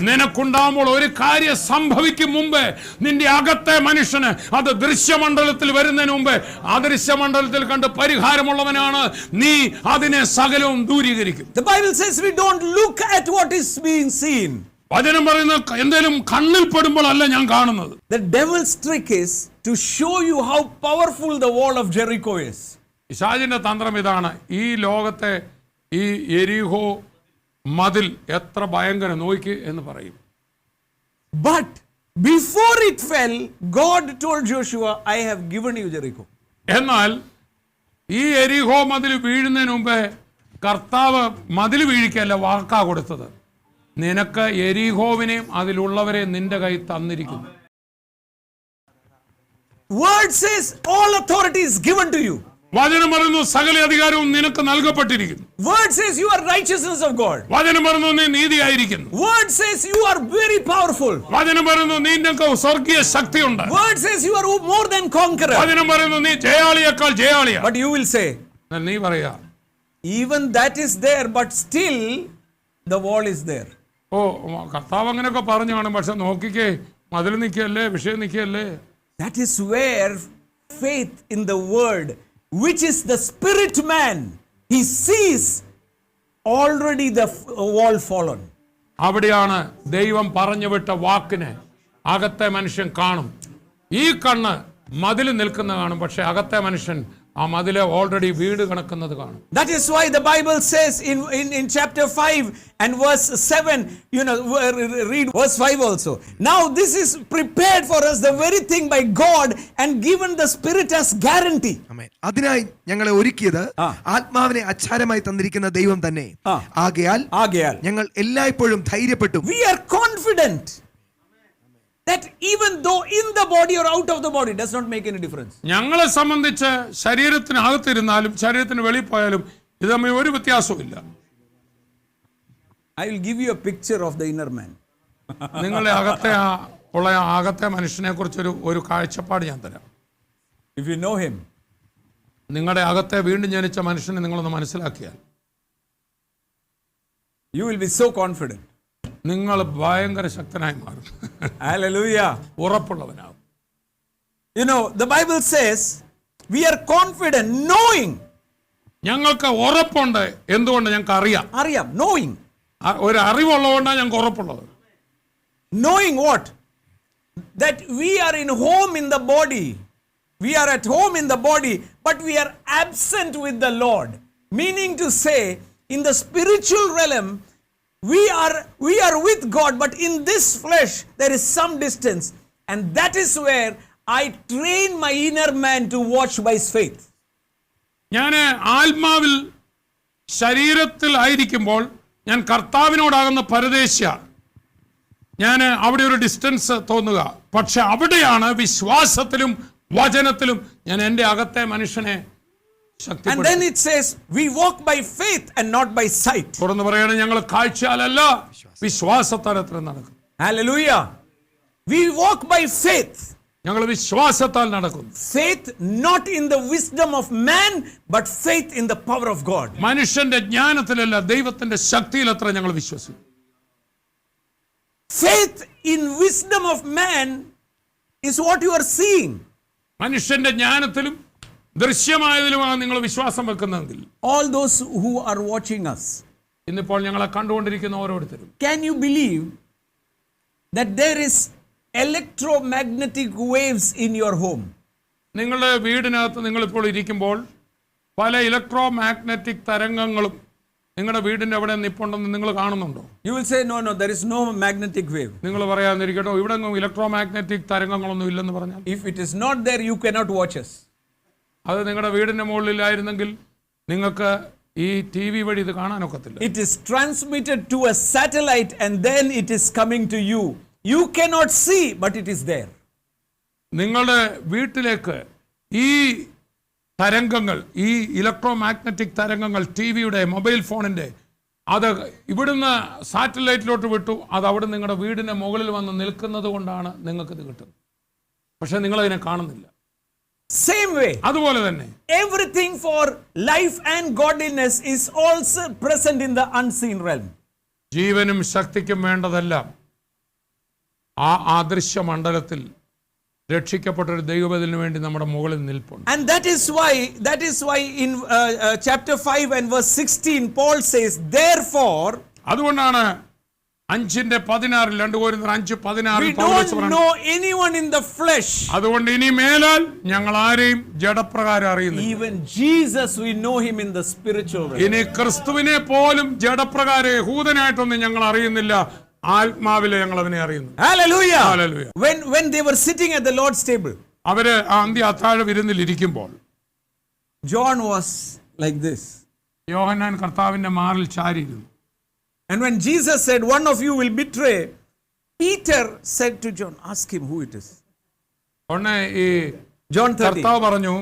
നിനക്കുണ്ടാകുമ്പോൾ ഒരു കാര്യം സംഭവിക്കും മുമ്പേ നിന്റെ അകത്തെ മനുഷ്യന് അത് ദൃശ്യമണ്ഡലത്തിൽ വരുന്നതിന് മുമ്പേ അദൃശ്യമണ്ഡലത്തിൽ കണ്ട് പരിഹാരമുള്ളവനാണ് നീ. അതിനെ സകലവും ദൂരീകരിക്കും. The Bible says we don't look at what is being seen. വചനം പറയുന്ന എന്തെങ്കിലും കണ്ണിൽ പെടുമ്പോൾ അല്ല ഞാൻ കാണുന്നത്. The devil's trick is to show you how powerful the wall of Jericho is. പിശാചിന്റെ തന്ത്രം ഇതാണ്. ഈ ലോകത്തെ ഈ യെരിഹോ മതിൽ എത്ര ഭയങ്കര നോയ്ക്ക് എന്ന് പറയും. But before it fell, God told Joshua, I have given you Jericho. എന്നാൽ ഈ യെരിഹോ മതിൽ വീഴുന്നതിന് മുമ്പേ കർത്താവ് മതിൽ വീഴിക്കല്ല വാക്കാ കൊടുത്തത്, നിനക്ക് യെരിഹോവിനെയും അതിലുള്ളവരെ നിന്റെ കൈ തന്നിരിക്കുന്നു. Word says all authority is given to you. വചനം പറയുന്നു സകല അധികാരവും നിനക്ക് നൽകപ്പെട്ടിരിക്കുന്നു. Word says you are righteousness of God. വചനം പറയുന്നു നീ നീതിയായിരിക്കുന്നു. Word says you are very powerful. വചനം പറയുന്നു നിനക്ക് സ്വർഗീയ ശക്തിയുണ്ട്. Word says you are more than conqueror. വചനം പറയുന്നു നീ ജയാളിയേക്കാൾ ജയാളിയാ. But you will say, നീ പറയാ even that is there, but still the wall is there. ഓ കർത്താവ് അങ്ങനെയൊക്കെ പറഞ്ഞു കാണും, പക്ഷെ നോക്കിക്കേ മതിൽ നിൽക്കല്ലേ, വിഷയം നിൽക്കല്ലേ. That is where faith in the word, which is the spirit man, he sees already the wall fallen. അവിടെയാണ് ദൈവം പറഞ്ഞു വിട്ട വാക്കിനെ അകത്തെ മനുഷ്യൻ കാണും. ഈ കണ്ണ് മതിൽ നിൽക്കുന്ന കാണും, പക്ഷെ അകത്തെ മനുഷ്യൻ ആ മതിലെ ഓൾറെഡി വീട് കിടക്കുന്നത് കാണും. That is why the Bible says in chapter 5 and verse 7, read verse 5 also. Now this is prepared for us, the very thing by God, and given the Spirit as guarantee. അതിനായി ഞങ്ങളെ ഒരുക്കിയത് ആത്മാവിനെ അച്ചാരമായി തന്നിരിക്കുന്ന ദൈവം തന്നെ. ആകയാൽ ഞങ്ങൾ എല്ലായ്പ്പോഴും ധൈര്യപ്പെട്ടു. We are confident that even though in the body or out of the body does not make any difference. ഞങ്ങളെ സംബന്ധിച്ച് ശരീരത്തിനകത്തിരുന്നാലും ശരീരത്തിന് വെളിയിൽ പോയാലും ഇത് തമ്മിൽ ഒരു വ്യത്യാസവും ഇല്ല. I will give you a picture of the inner man. നിങ്ങളുടെ അകത്തെ മനുഷ്യനെ കുറിച്ചൊരു ഒരു കാഴ്ചപ്പാട് ഞാൻ തരാം. If you know him, നിങ്ങളുടെ അകത്തെ വീണ്ടും ജനിച്ച മനുഷ്യനെ നിങ്ങളൊന്ന് മനസ്സിലാക്കിയാൽ you will be so confident. നിങ്ങൾ ഭയങ്കര ശക്തനായി മാറും. Hallelujah. ഉറപ്പുള്ളവനാകും. The Bible says we are confident knowing. ഞങ്ങൾക്ക് ഉറപ്പുണ്ട്. എന്തുകൊണ്ട്? ഞങ്ങൾക്ക് അറിയാം. Knowing. ഒരു അറിവുള്ളതുകൊണ്ടാണ് ഞങ്ങൾക്ക് ഉറപ്പുള്ളത്. Knowing what? That we are in home in the body. We are at home in the body, but we are absent with the Lord. Meaning to say, in the spiritual realm, we are with God, but in this flesh there is some distance, and that is where I train my inner man to watch by faith. ഞാൻ ആത്മാവിൽ ശരീരത്തിൽ ആയിരിക്കുമ്പോൾ ഞാൻ കർത്താവിനോടാകുന്ന പരദേശിയ, ഞാൻ അവിടെ ഒരു distance തോന്നുക. പക്ഷെ അവിടെയാണ് വിശ്വാസത്തിലും വചനത്തിലും ഞാൻ എൻ്റെ അകത്തെ മനുഷ്യനെ And then it says, we walk by faith and not by sight. തുറന്നു പറയണ, ഞങ്ങൾ കാഴ്ചയാലല്ല വിശ്വാസത്താൽ എത്ര നടക്കും. Hallelujah. We walk by faith. ഞങ്ങൾ വിശ്വാസത്താൽ നടക്കുന്നു. Faith not in the wisdom of man, but faith in the power of God. മനുഷ്യന്റെ ജ്ഞാനത്തിലല്ല, ദൈവത്തിന്റെ ശക്തിയിൽ എത്ര ഞങ്ങൾ വിശ്വസിക്കും. Faith in wisdom of man is what you are seeing. മനുഷ്യന്റെ ജ്ഞാനത്തിലും ദൃശ്യമായതിലുമാണ് നിങ്ങൾ വിശ്വാസം വെക്കുന്നതെങ്കിൽ, All those who are watching us, ഇന്നിപ്പോൾ ഞങ്ങളെ കണ്ടുകൊണ്ടിരിക്കുന്ന ഓരോരുത്തരും, can you believe that there is electromagnetic waves in your home? നിങ്ങളുടെ വീടിനകത്ത് നിങ്ങളിപ്പോൾ ഇരിക്കുമ്പോൾ പല ഇലക്ട്രോ മാഗ്നറ്റിക് തരംഗങ്ങളും നിങ്ങളുടെ വീടിന്റെ അവിടെ നിൽപ്പുണ്ടെന്ന് നിങ്ങൾ കാണുന്നുണ്ടോ? You will say, no, there is no magnetic wave. നിങ്ങൾ പറയാന്നിരിക്കട്ടോ, ഇവിടെ ഇലക്ട്രോ മാഗ്നറ്റിക് തരംഗങ്ങളൊന്നും ഇല്ലെന്ന് പറഞ്ഞാൽ, If it is not there, you cannot watch us. അത് നിങ്ങളുടെ വീടിന്റെ മുകളിലായിരുന്നെങ്കിൽ നിങ്ങൾക്ക് ഈ TV വഴി ഇത് കാണാനൊക്കത്തില്ല. It is transmitted to a satellite and then it is coming to you. You cannot see, but it is there. നിങ്ങളുടെ വീട്ടിലേക്ക് ഈ തരംഗങ്ങൾ, ഈ ഇലക്ട്രോ മാഗ്നറ്റിക് തരംഗങ്ങൾ, ടിവിയുടെ, മൊബൈൽ ഫോണിന്റെ, അത് ഇവിടുന്ന് സാറ്റലൈറ്റിലോട്ട് വിട്ടു. അത് അവിടെ നിങ്ങളുടെ വീടിന്റെ മുകളിൽ വന്ന് നിൽക്കുന്നത് കൊണ്ടാണ് നിങ്ങൾക്കിത് കിട്ടുന്നത്. പക്ഷെ നിങ്ങളതിനെ കാണുന്നില്ല. Same way, അതുപോലെ തന്നെ everything for life and godliness is also present in the unseen realm. ജീവനും ശക്തിക്കും വേണ്ടതെല്ലാം ആ അദൃശ്യ മണ്ഡലത്തിൽ രക്ഷിക്കപ്പെട്ട ഒരു ദൈവബലിന് വേണ്ടി നമ്മുടെ മുകളിൽ നിൽപ്പുണ്ട്. And that is why in chapter 5 and verse 16 Paul says, therefore, അതുകൊണ്ടാണ് 5:16 2 കൊരിന്ത്യർ 5:16 we don't know anyone in the flesh. അതുകൊണ്ട് ഇനി മേലാൽ ഞങ്ങൾ ആരെയും ജഡപ്രകാരം അറിയുന്നു. Even Jesus, we know him in the spiritual realm. ഇനി ക്രിസ്തുവിനെ പോലും ജഡപ്രകാരം യഹൂദനായിട്ടൊന്നും ഞങ്ങൾ അറിയുന്നില്ല, ആത്മാവിലെ ഞങ്ങൾ അതിനെ അറിയുന്നു. Hallelujah. Hallelujah. When they were sitting at the Lord's table, അവര് അന്ത്യ അത്താഴ വിരുന്നിൽ ഇരിക്കുമ്പോൾ John was like this. യോഹന്നാൻ കർത്താവിന്റെ മാറിൽ ചാരിയിരുന്നു. And when Jesus said, one of you will betray, Peter said to John, ask him who it is. ഉടനെ ഈ John 30. കർത്താവ് പറഞ്ഞു,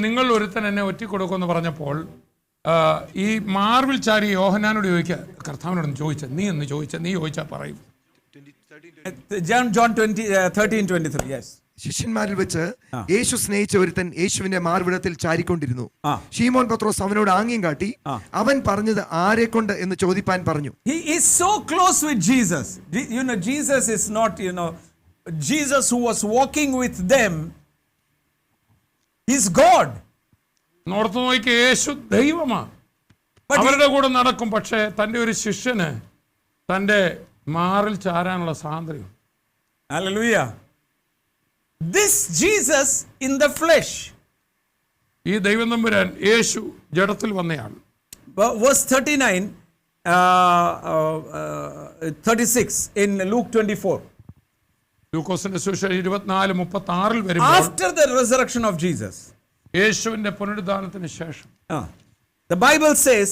നിങ്ങൾ ഒരുത്തൻ എന്നെ ഒറ്റിക്കൊടുക്കുമെന്ന് പറഞ്ഞപ്പോൾ ഈ മാർവിൽ ചാരി യോഹന്നാനോട് ചോദിക്കുക, കർത്താവിനോടൊന്ന് ചോദിച്ച, നീ എന്ന് ചോദിച്ച, നീ ചോദിച്ചാൽ പറയും. John 13:23, yes. ശിഷ്യന്മാരിൽ വെച്ച് യേശു സ്നേഹിച്ച ഒരുത്തൻ യേശുവിന്റെ മാർവിടത്തിൽ ചാരിക്കൊണ്ടിരുന്നു. ശീമോൻ പത്രോസ് അവനോട് ആംഗ്യം കാട്ടി അവൻ പറഞ്ഞത് ആരെ കൊണ്ട് എന്ന് ചോദിപ്പാൻ പറഞ്ഞു. He is so close with Jesus. You know, Jesus is not, Jesus who was walking with them, he's God. North നോക്കി, യേശു ദൈവമാണ്, അവരുടെ കൂടെ നടക്കും. പക്ഷേ തൻ്റെ ഒരു ശിഷ്യന് തൻ്റെ മാറിൽ ചാരാനുള്ള സ്വാതന്ത്ര്യം. Hallelujah. This Jesus in the flesh. ഈ ദൈവം തമ്പുരാൻ യേശു ജഡത്തിൽ വന്നയാൾ. Verse 39, 36 in Luke 24. ലൂക്കോസിന്റെ സുവിശേഷം 24:36 വരുമ്പോൾ, After the resurrection of Jesus, യേശുവിന്റെ പുനരുദ്ധാനത്തിന് ശേഷം, the Bible says,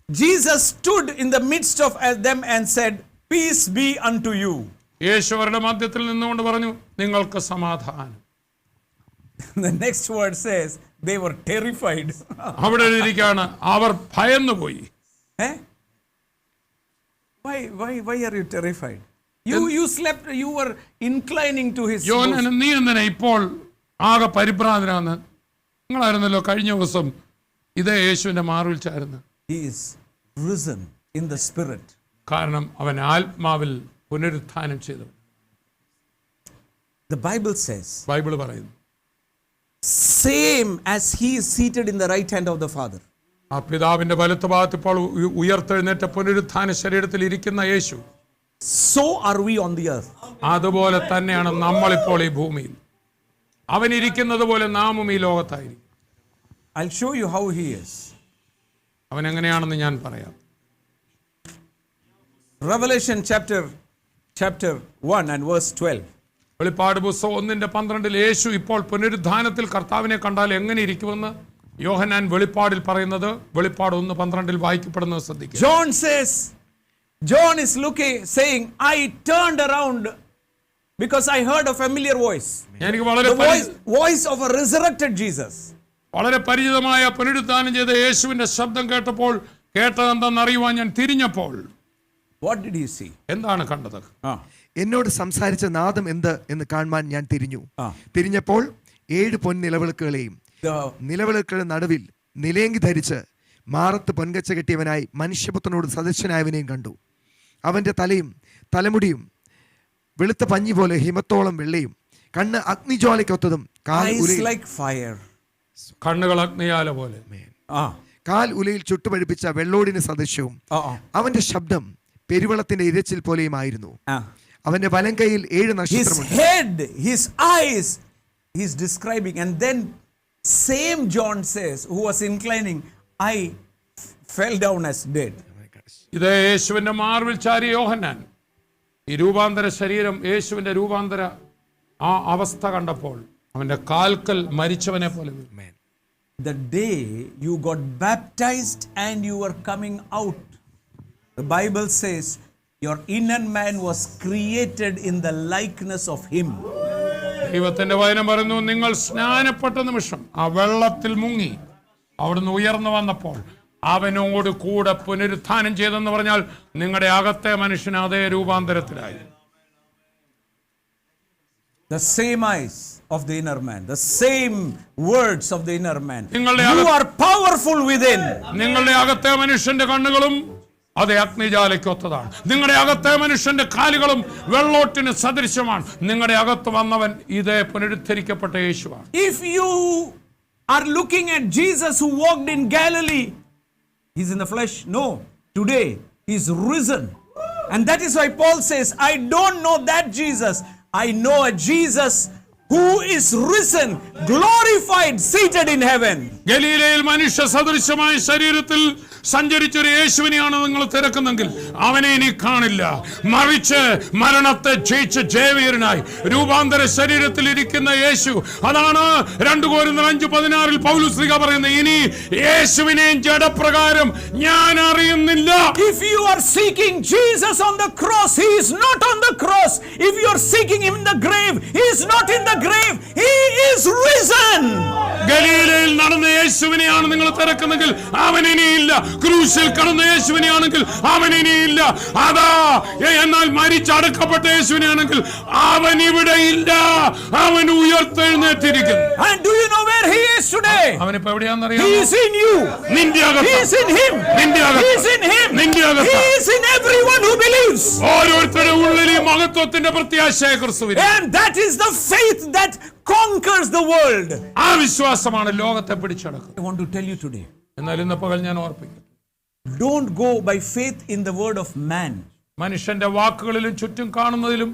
Jesus stood in the midst of them and said, peace be unto you. യേശു അവരുടെ മധ്യത്തിൽ നിന്നുകൊണ്ട് പറഞ്ഞു, നിങ്ങൾക്ക് സമാധാനം. The next word says, they were terrified. അവിടെ ഇരിക്കുകയാണ്, അവർ ഭയന്നുപോയി. Why are you terrified? You slept, you were inclining to his യോഹന്നാൻ, നീ എന്തിനാ ഇപ്പോൾ ആകെ പരിഭ്രാന്തനാണ്? നിങ്ങളായിരുന്നല്ലോ കഴിഞ്ഞ ദിവസം ഇതേ യേശുവിന്റെ മാറിൽ ചാരുന്നു. He is risen in the spirit. കാരണം അവൻ ആത്മാവിൽ പുനരുത്ഥാനം ചെയ്തു. The Bible says, ബൈബിൾ പറയുന്നു, same as he is seated in the right hand of the Father. ആ പിതാവിന്റെ വലത്ത് ഭാഗത്ത് ഇപ്പോൾ ഉയർത്തെഴുന്നേറ്റ പുനരുത്ഥാന ശരീരത്തിൽ ഇരിക്കുന്ന യേശു, so are we on the earth. അതുപോലെ തന്നെയാണ് നമ്മളിപ്പോൾ ഈ ഭൂമിയിൽ. അവൻ ഇരിക്കുന്നത് പോലെ നാമും ഈ ലോകത്തായിരിക്കും. I'll show you how he is. അവൻ എങ്ങനെയാണെന്ന് ഞാൻ പറയാം. Revelation chapter 1 and verse 12. വെളിപ്പാട് പുസ്തകം 1:12 യേശു ഇപ്പോൾ പുനരുദ്ധാനത്തിൽ കർത്താവിനെ കണ്ടാൽ എങ്ങനെ ഇരിക്കുമെന്ന് യോഹന്നാൻ വെളിപ്പാടിൽ പറയുന്നത് വെളിപ്പാട് 1:12 വായിക്കപ്പെടുന്നത് ശ്രദ്ധിക്കുക. John is saying, I turned around because I heard a familiar voice. എനിക്ക് വളരെ voice of a resurrected Jesus. വളരെ പരിചിതമായ പുനരുദ്ധാനം ചെയ്ത യേശുവിന്റെ ശബ്ദം കേട്ടപ്പോൾ കേട്ടതെന്തെന്ന് അറിയുവാൻ ഞാൻ തിരിഞ്ഞപ്പോൾ What did he see? എന്താണ് കണ്ടത്? എന്നോട് സംസാരിച്ച നാദം എന്ത് എന്ന് കാണുവാൻ ഞാൻ തിരിഞ്ഞപ്പോൾ 7 പൊൻനിലവിളക്കുകളെയും നിലവിളക്കുകളുടെ നടുവിൽ നിലയങ്കി ധരിച്ച് മാറത്ത് പൊൻകച്ച കെട്ടിയവനായി മനുഷ്യപുത്രനോട് സദൃശനായവനെയും കണ്ടു. അവന്റെ തലയും തലമുടിയും വെളുത്ത പഞ്ഞി പോലെ ഹിമത്തോളം വെള്ളയും, കണ്ണ് അഗ്നിജ്വാലയ്ക്കൊത്തതും, കണ്ണുകൾ അഗ്നിയാല പോലെ, കാൽ ഉലയിൽ ചുട്ടുപഴുപ്പിച്ച വെള്ളോടിന് സദൃശ്യവും. അവന്റെ ശബ്ദം പെരുവെള്ളത്തിന്റെ ഇരച്ചിൽ പോലെയുമായിരുന്നു. അവന്റെ വലം കൈയിൽ 7 നക്ഷത്രമുണ്ട്. His head, his eyes, he's describing, and then same John says, who was inclining, I fell down as dead. ഇത് യേശുവിന്റെ മാർവിൽ ചാരിയ യോഹന്നാൻ ഈ രൂപാന്തര ശരീരം, യേശുവിന്റെ രൂപാന്തര ആ അവസ്ഥ കണ്ടപ്പോൾ അവന്റെ കാൽക്കൽ മരിച്ചവനെ പോലെ. The day you got baptized and you were coming out, the Bible says your inner man was created in the likeness of him. ദൈവത്തിന്റെ വചനം പറയുന്നു, നിങ്ങൾ സ്നാനപ്പെട്ട നിമിഷം ആ വെള്ളത്തിൽ മുങ്ങി അവിടുന്ന് ഉയർന്നു വന്നപ്പോൾ അവനോട് കൂടെ പുനരുത്ഥാനം ചെയ്തെന്ന് പറഞ്ഞാൽ നിങ്ങളുടെ അകത്തെ മനുഷ്യൻ അതേ രൂപാന്തരത്തിലായി. The same eyes of the inner man, the same words of the inner man. You are powerful within. നിങ്ങളുടെ അകത്തെ മനുഷ്യന്റെ കണ്ണുകളും അതേ അഗ്നിജാലയ്ക്കൊത്തതാണ്. നിങ്ങളുടെ അകത്തെ മനുഷ്യന്റെ കാലുകളും വെള്ളോട്ടിന് സദൃശ്യമാണ്. നിങ്ങളുടെ അകത്ത് വന്നവൻ ഇതേ പുനരുദ്ധരിക്കപ്പെട്ട യേശുവാണ്. If you are looking at Jesus who walked in Galilee, he's in the flesh. No, today he's risen. And that is why Paul says, I don't know that Jesus. I know a Jesus who is risen, glorified, seated in heaven. ഗലീലയിൽ മനുഷ്യ സദൃശമായ ശരീരത്തിൽ സഞ്ചരിച്ചൊരു യേശുവിനെയാണ് നിങ്ങൾ തിരക്കുന്നെങ്കിൽ അവനെ ഇനി കാണില്ല. മറിച്ച് മരണത്തെ ജയിച്ച് ജയവീരനായി രൂപാന്തര ശരീരത്തിൽ ഇരിക്കുന്ന യേശു. അതാണ് 2 കൊരിന്ത്യർ 5:16 പൗലോസ് ശ്ലീഹ പറയുന്നത്, ഇനി യേശുവിനെ ജഡപ്രകാരം ഞാൻ അറിയുന്നില്ല. If you are seeking Jesus on the cross, he is not on the cross. If you are seeking him in the grave, he is not in the grave. He is risen. ഗലീലയിൽ നടന്ന യേശുവിനെയാണ് നിങ്ങൾ തിരക്കുന്നെങ്കിൽ അവൻ ഇനിയില്ല. ക്രൂശിൽ കടന്ന യേശുവിനെയാണെങ്കിൽ അവൻ ഇനിയില്ല. അതാ എന്നാൽ മരിച്ചടക്കപ്പെട്ട യേശുവിനെയാണെങ്കിൽ അവൻ ഇവിടെ ഇല്ല. അവൻ ഉയർത്തെഴുന്നേറ്റിരിക്കുന്നു. And do you know where he is today? അവനിപ്പോ എവിടെയാണെന്നറിയാമോ? He is in you. നിന്റെ അകത്ത്. He is in him. നിന്റെ അകത്ത്. He is in him. നിന്റെ അകത്ത്. He is in everyone who believes. ഓരോരുത്തരുടെ ഉള്ളിൽ ഈ മഹത്വത്തിന്റെ പ്രത്യാശയെ ക്രിസ്തുവിൽ. And that is the faith that conquers the world. ആ വിശ്വാസമാണ് ലോകത്തെ പിടിച്ചടക്കുന്നത്. I want to tell you today. എന്നാൽ ഇന്ന് പകൽ ഞാൻ ഓർപ്പിക്കുന്നു, don't go by faith in the word of man. മനുഷ്യന്റെ വാക്കുകളിലും ചുറ്റും കാണുന്നതിലും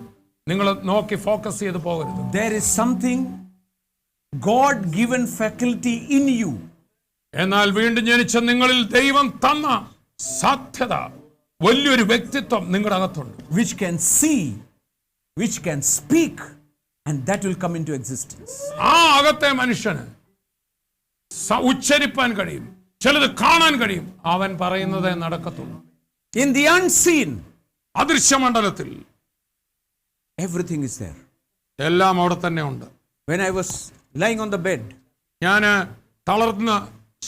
നിങ്ങൾ നോക്കി ഫോക്കസ് ചെയ്ത് പോകരുത്. There is something God given faculty in you. എന്നാൽ വീണ്ടും ജനിച്ച നിങ്ങളിൽ ദൈവം തന്ന സാധ്യത, വലിയൊരു വ്യക്തിത്വം നിങ്ങളുടെ അകത്തുണ്ട്. Which can see, which can speak, and that will come into existence. ആ അകത്തെ മനുഷ്യന് ഉച്ചരിപ്പാൻ കഴിയും, ചിലത് കാണാൻ കഴിയും. അവൻ പറയുന്നതേ നടക്കത്തുള്ളൂ. In the unseen, അദൃശ്യമണ്ഡലത്തിൽ everything is there. എല്ലാം അവിടെ തന്നെ ഉണ്ട്. When I was lying on the bed, ഞാൻ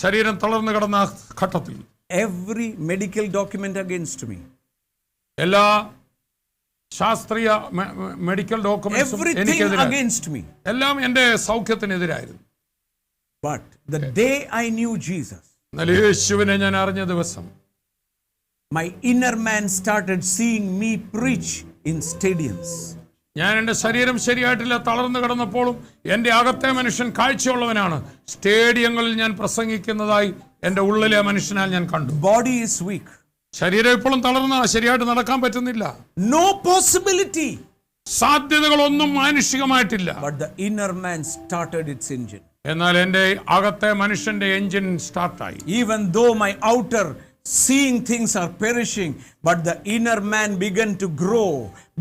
ശരീരം തളർന്നു കിടന്ന ഘട്ടത്തിൽ every medical document against me, എല്ലാ ശാസ്ത്രീയ മെഡിക്കൽ ഡോക്യുമെന്റ്സും everything against me, എല്ലാം എന്റെ സൗഖ്യത്തിനെതിരായിരുന്നു. But the day I knew Jesus, യേശുവിനെ ഞാൻ അറിഞ്ഞ ദിവസം my inner man started seeing me preach in stadiums. ഞാൻ എൻ്റെ ശരീരം ശരിയായിട്ടില്ല, തളർന്നു കിടന്നപ്പോഴും എൻ്റെ അകത്തെ മനുഷ്യൻ കാഴ്ചയുള്ളവനാണ്. സ്റ്റേഡിയങ്ങളിൽ ഞാൻ പ്രസംഗിക്കുന്നതായി എൻ്റെ ഉള്ളിലെ മനുഷ്യനാൽ ഞാൻ കണ്ടു. Body is weak. ശരീരം ഇപ്പോഴും തളർന്ന, ശരിയായിട്ട് നടക്കാൻ പറ്റുന്നില്ല. No possibility. സാധ്യതകളൊന്നും മാനുഷികമായിട്ടില്ല. But the inner man started its engine. എന്നാൽ എൻ്റെ അകത്തെ മനുഷ്യന്റെ engine സ്റ്റാർട്ടായി. Even though my outer seeing things are perishing, but the inner man began to grow,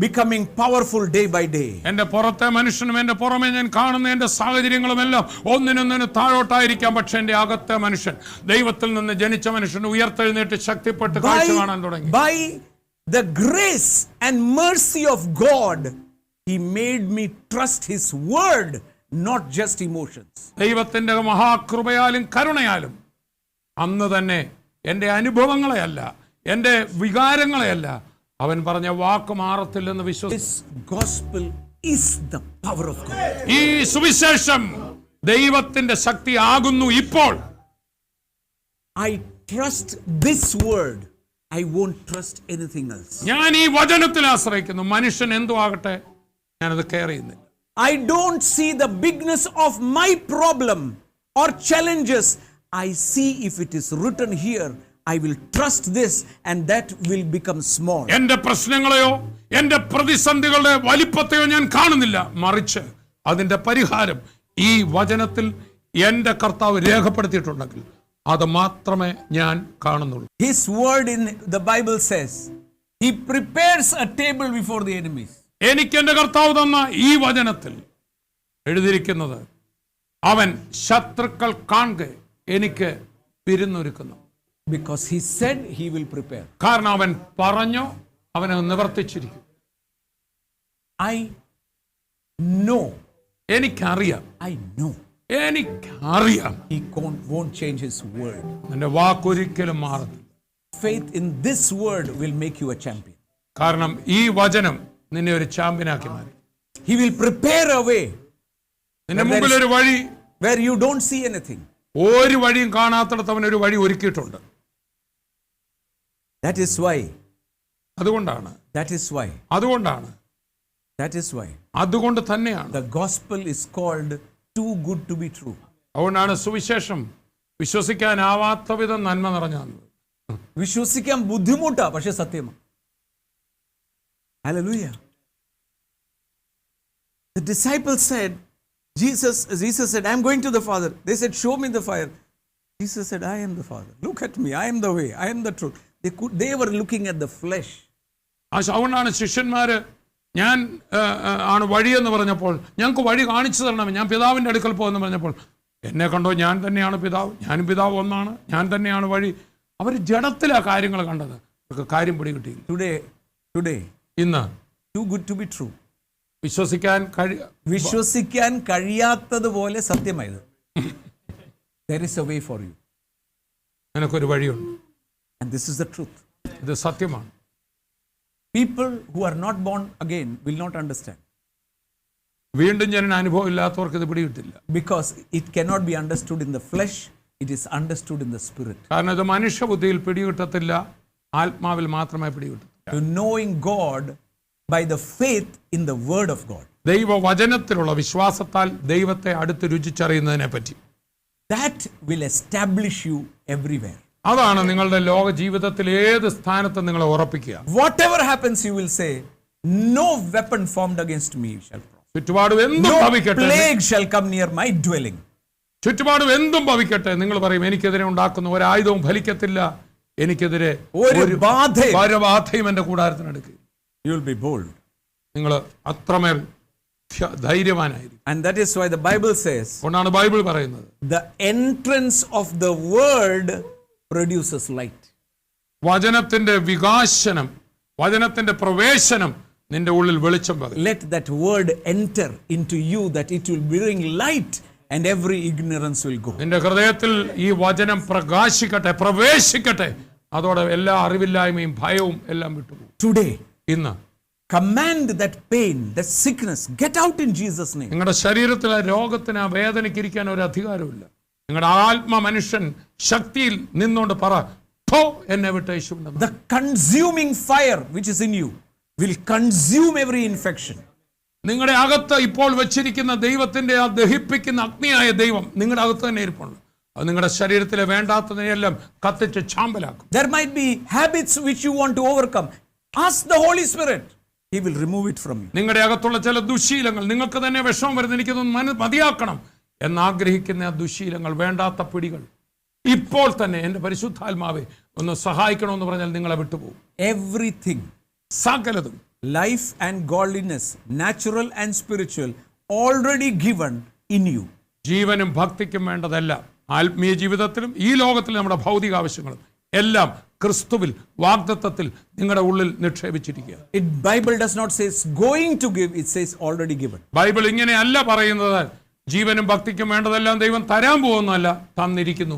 becoming powerful day by day. എൻ്റെ പുറത്തെ മനുഷ്യനും എൻ്റെ പുറമെ ഞാൻ കാണുന്ന എൻ്റെ സാഹചര്യങ്ങളും എല്ലാം ഒന്നിനൊന്നിന് താഴോട്ടായിരിക്കാം, പക്ഷെ എൻ്റെ അകത്തെ മനുഷ്യൻ, ദൈവത്തിൽ നിന്ന് ജനിച്ച മനുഷ്യൻ ഉയർത്തെഴുന്നേറ്റ് ശക്തിപ്പെട്ട് കാഴ്ച കാണാൻ തുടങ്ങി. By the grace and mercy of God, He made me trust His word, not just emotions. ദൈവത്തിന്റെ മഹാകൃപയാലും കരുണയാലും അന്ന് തന്നെ എൻ്റെ അനുഭവങ്ങളെയല്ല, എൻ്റെ വികാരങ്ങളെയല്ല, അവൻ പറഞ്ഞ വാക്ക് മാറത്തില്ലെന്ന് വിശ്വസിച്ചു. This gospel is the power of God. ഈ സുവിശേഷം ദൈവത്തിന്റെ ശക്തി ആകുന്നു. ഇപ്പോൾ I trust this word. I won't trust anything else. ഞാൻ ഈ വചനത്തിൽ ആശ്രയിക്കുന്നു. മനുഷ്യൻ എന്തു ആകട്ടെ, ഞാനത് കെയർ ചെയ്യുന്നില്ല. I don't see the bigness of my problem or challenges. I see if it is written here, I will trust this and that will become small. എന്റെ പ്രശ്നങ്ങളെയോ എന്റെ പ്രതിസന്ധികളുടെ വലിപ്പത്തെയോ ഞാൻ കാണുന്നില്ല, മറിച്ച് അതിന്റെ പരിഹാരം ഈ വചനത്തിൽ എന്റെ കർത്താവ് രേഖപ്പെടുത്തിയിട്ടുണ്ടെങ്കിൽ അത് മാത്രമേ ഞാൻ കാണുന്നുള്ളൂ. His word in the Bible says, He prepares a table before the enemies. എനിക്ക് എന്റെ കർത്താവ് തന്ന ഈ വചനത്തിൽ എഴുതിയിരിക്കുന്നത്, അവൻ ശത്രുക്കൾ കാണെ എനിക്ക് വിരുന്നൊരുക്കുന്നു. Because He said He will prepare. കാരണം അവൻ പറഞ്ഞു, അവനെ നിവർത്തിച്ചിരിക്കും. I know. എനിക്കറിയാം. I know. എനിക്കറിയാം. He won't change His word. എന്റെ വാക്കൊരിക്കലും മാറുന്നില്ല. Faith in this word will make you a champion. കാരണം ഈ വചനം നിന്നെ ഒരു ചാമ്പ്യനാക്കി മാറ്റി. He will prepare a way നിന്റെ മുമ്പിൽ ഒരു വഴി, where you don't see anything. ഒരു വഴിയും കാണാത്തിടത്ത് അവൻ ഒരു വഴി ഒരുക്കിയിട്ടുണ്ട്. That is why. അതുകൊണ്ടാണ്. That is why. അതുകൊണ്ടാണ്. That is why. അതുകൊണ്ട് തന്നെയാണ്. The gospel is called too good to be true. അതുകൊണ്ടാണ് സുവിശേഷം വിശ്വസിക്കാനാവാത്ത വിധം നന്മ നിറഞ്ഞത്. വിശ്വസിക്കാൻ ബുദ്ധിമുട്ടാ, പക്ഷെ സത്യമാണ്. Hallelujah. The disciples said, Jesus said, I am going to the Father. They said, show me the fire. Jesus said, I am the Father. Look at me. I am the way. I am the truth. They were looking at the flesh. അതുകൊണ്ടാണ് ശിഷ്യന്മാര് ഞാൻ ആണ് വഴിയെന്ന് പറഞ്ഞപ്പോൾ, ഞങ്ങൾക്ക് വഴി കാണിച്ചു തരണമേ, ഞാൻ പിതാവിൻ്റെ അടുക്കൽ പോകുമെന്ന് പറഞ്ഞപ്പോൾ, എന്നെ കണ്ടോ, ഞാൻ തന്നെയാണ് പിതാവ്, ഞാനും പിതാവ് ഒന്നാണ്, ഞാൻ തന്നെയാണ് വഴി. അവർ ജഡത്തിലാ കാര്യങ്ങൾ കണ്ടത്, അവർക്ക് കാര്യം പിടികിട്ടിയില്ല. Today, ഇന്ന് too good to be true. വിശ്വസിക്കാൻ കഴിയാത്തതുപോലെ സത്യമായത്. There is a way for you. നിനക്കൊരു വഴിയുണ്ട്. And this is the truth. ഇത് സത്യമാണ്. People who are not born again will not understand. വീണ്ടും ജനന അനുഭവം ഇല്ലാത്തവർക്ക് ഇത് പിടികിട്ടില്ല. Because it cannot be understood in the flesh, it is understood in the spirit. കാരണം ഇത് മനുഷ്യബുദ്ധിയിൽ പിടികിട്ടത്തില്ല, ആത്മാവിൽ മാത്രമേ പിടികിട്ടൂ. To knowing God by the faith in the word of God. ദൈവവചനത്തിലുള്ള വിശ്വാസത്താൽ ദൈവത്തെ അടുത്ത് രുചിച്ചറിയുന്നതിനെ പറ്റി. That will establish you everywhere. അതാണ് നിങ്ങളുടെ ലോക ജീവിതത്തിൽ ഏത് സ്ഥാനത്ത് നിങ്ങളെ ഉറപ്പിക്കുക. Whatever happens, you will say, no weapon formed against me shall prosper. ചുറ്റുപാടും എന്തും No ഭവിക്കട്ടെ, plague shall come near my dwelling. ചുറ്റുപാടും എന്തും ഭവിക്കട്ടെ, നിങ്ങൾ പറയും, എനിക്കെതിരെ ഉണ്ടാക്കുന്ന ഒരായുധവും ഫലിക്കത്തില്ല, എനിക്കെതിരെ ഒരു ബാധയും എന്റെ കൂടാരത്തിനടുക്കുക. You will be bold. നിങ്ങൾ അത്രമേൽ ധൈര്യവാനായിരിക്കും. And that is why the Bible says, അതുകൊണ്ടാണ് ബൈബിൾ പറയുന്നത്, the entrance of the word produces light. വചനത്തിന്റെ വികാസനം, വചനത്തിന്റെ പ്രവേശനം നിന്റെ ഉള്ളിൽ വെളിച്ചം പകരും. Let that word enter into you, that it will bring light and every ignorance will go. നിന്റെ ഹൃദയത്തിൽ ഈ വചനം പ്രകാശിക്കട്ടെ, പ്രവേശിക്കട്ടെ, അതോടെ എല്ലാ അറിവില്ലായ്മയും ഭയവും എല്ലാം വിട്ടുപോകും. Today, ഇന്ന് command that pain, that sickness, get out in Jesus' name. നിങ്ങളുടെ ശരീരത്തിലെ രോഗത്തിന് ആ വേദനയ്ക്കിരിക്കാൻ ഒരു അധികാരമില്ല. നിങ്ങളുടെ ആത്മ മനുഷ്യൻ ശക്തിയിൽ നിന്നുകൊണ്ട് പറ, എന്നെ വിട്ട് യേശുവിന്റെ നാമത്തിൽ. The consuming fire which is in you will consume every infection. നിങ്ങളുടെ അകത്ത് ഇപ്പോൾ വെച്ചിരിക്കുന്ന ദൈവത്തിന്റെ ആ ദഹിപ്പിക്കുന്ന അഗ്നിയായ ദൈവം നിങ്ങളുടെ അകത്ത് തന്നെ ഇരിപ്പുണ്ട്. അത് നിങ്ങളുടെ ശരീരത്തിലെ വേണ്ടാത്തതിനെല്ലാം കത്തിച്ച് ചാമ്പലാക്കും. There might be habits which you want to overcome. Ask the Holy Spirit. He will remove it from you. നിങ്ങളുടെ അകത്തുള്ള ചില ദുശീലങ്ങൾ, നിങ്ങൾക്ക് തന്നെ വിഷമം വരുന്ന, എനിക്കൊന്ന് മതിയാക്കണം എന്നാഗ്രഹിക്കുന്ന ആ ദുശീലങ്ങൾ, വേണ്ടാത്ത പിടികൾ ഇപ്പോൾ തന്നെ എൻ്റെ പരിശുദ്ധാത്മാവെ ഒന്ന് സഹായിക്കണമെന്ന് പറഞ്ഞാൽ നിങ്ങളെ വിട്ടുപോകും. Everything, സകലതും, life and godliness, natural and spiritual, already given in you. ജീവനും ഭക്തിക്കും വേണ്ടതെല്ലാം ആത്മീയ ജീവിതത്തിലും ഈ ലോകത്തിലും നമ്മുടെ ഭൗതിക ആവശ്യങ്ങളും എല്ലാം ക്രിസ്തുവിൽ വാഗ്ദത്തത്തിൽ നിങ്ങളുടെ ഉള്ളിൽ നിക്ഷേപിച്ചിരിക്കുക. Bible does not say it's going to give, it says already given. Bible ഇങ്ങനെയല്ല പറയുന്നത് ജീവനും ഭക്തിക്കും വേണ്ടതെല്ലാം ദൈവം തരാൻ പോകുന്നതല്ല, തന്നിരിക്കുന്നു.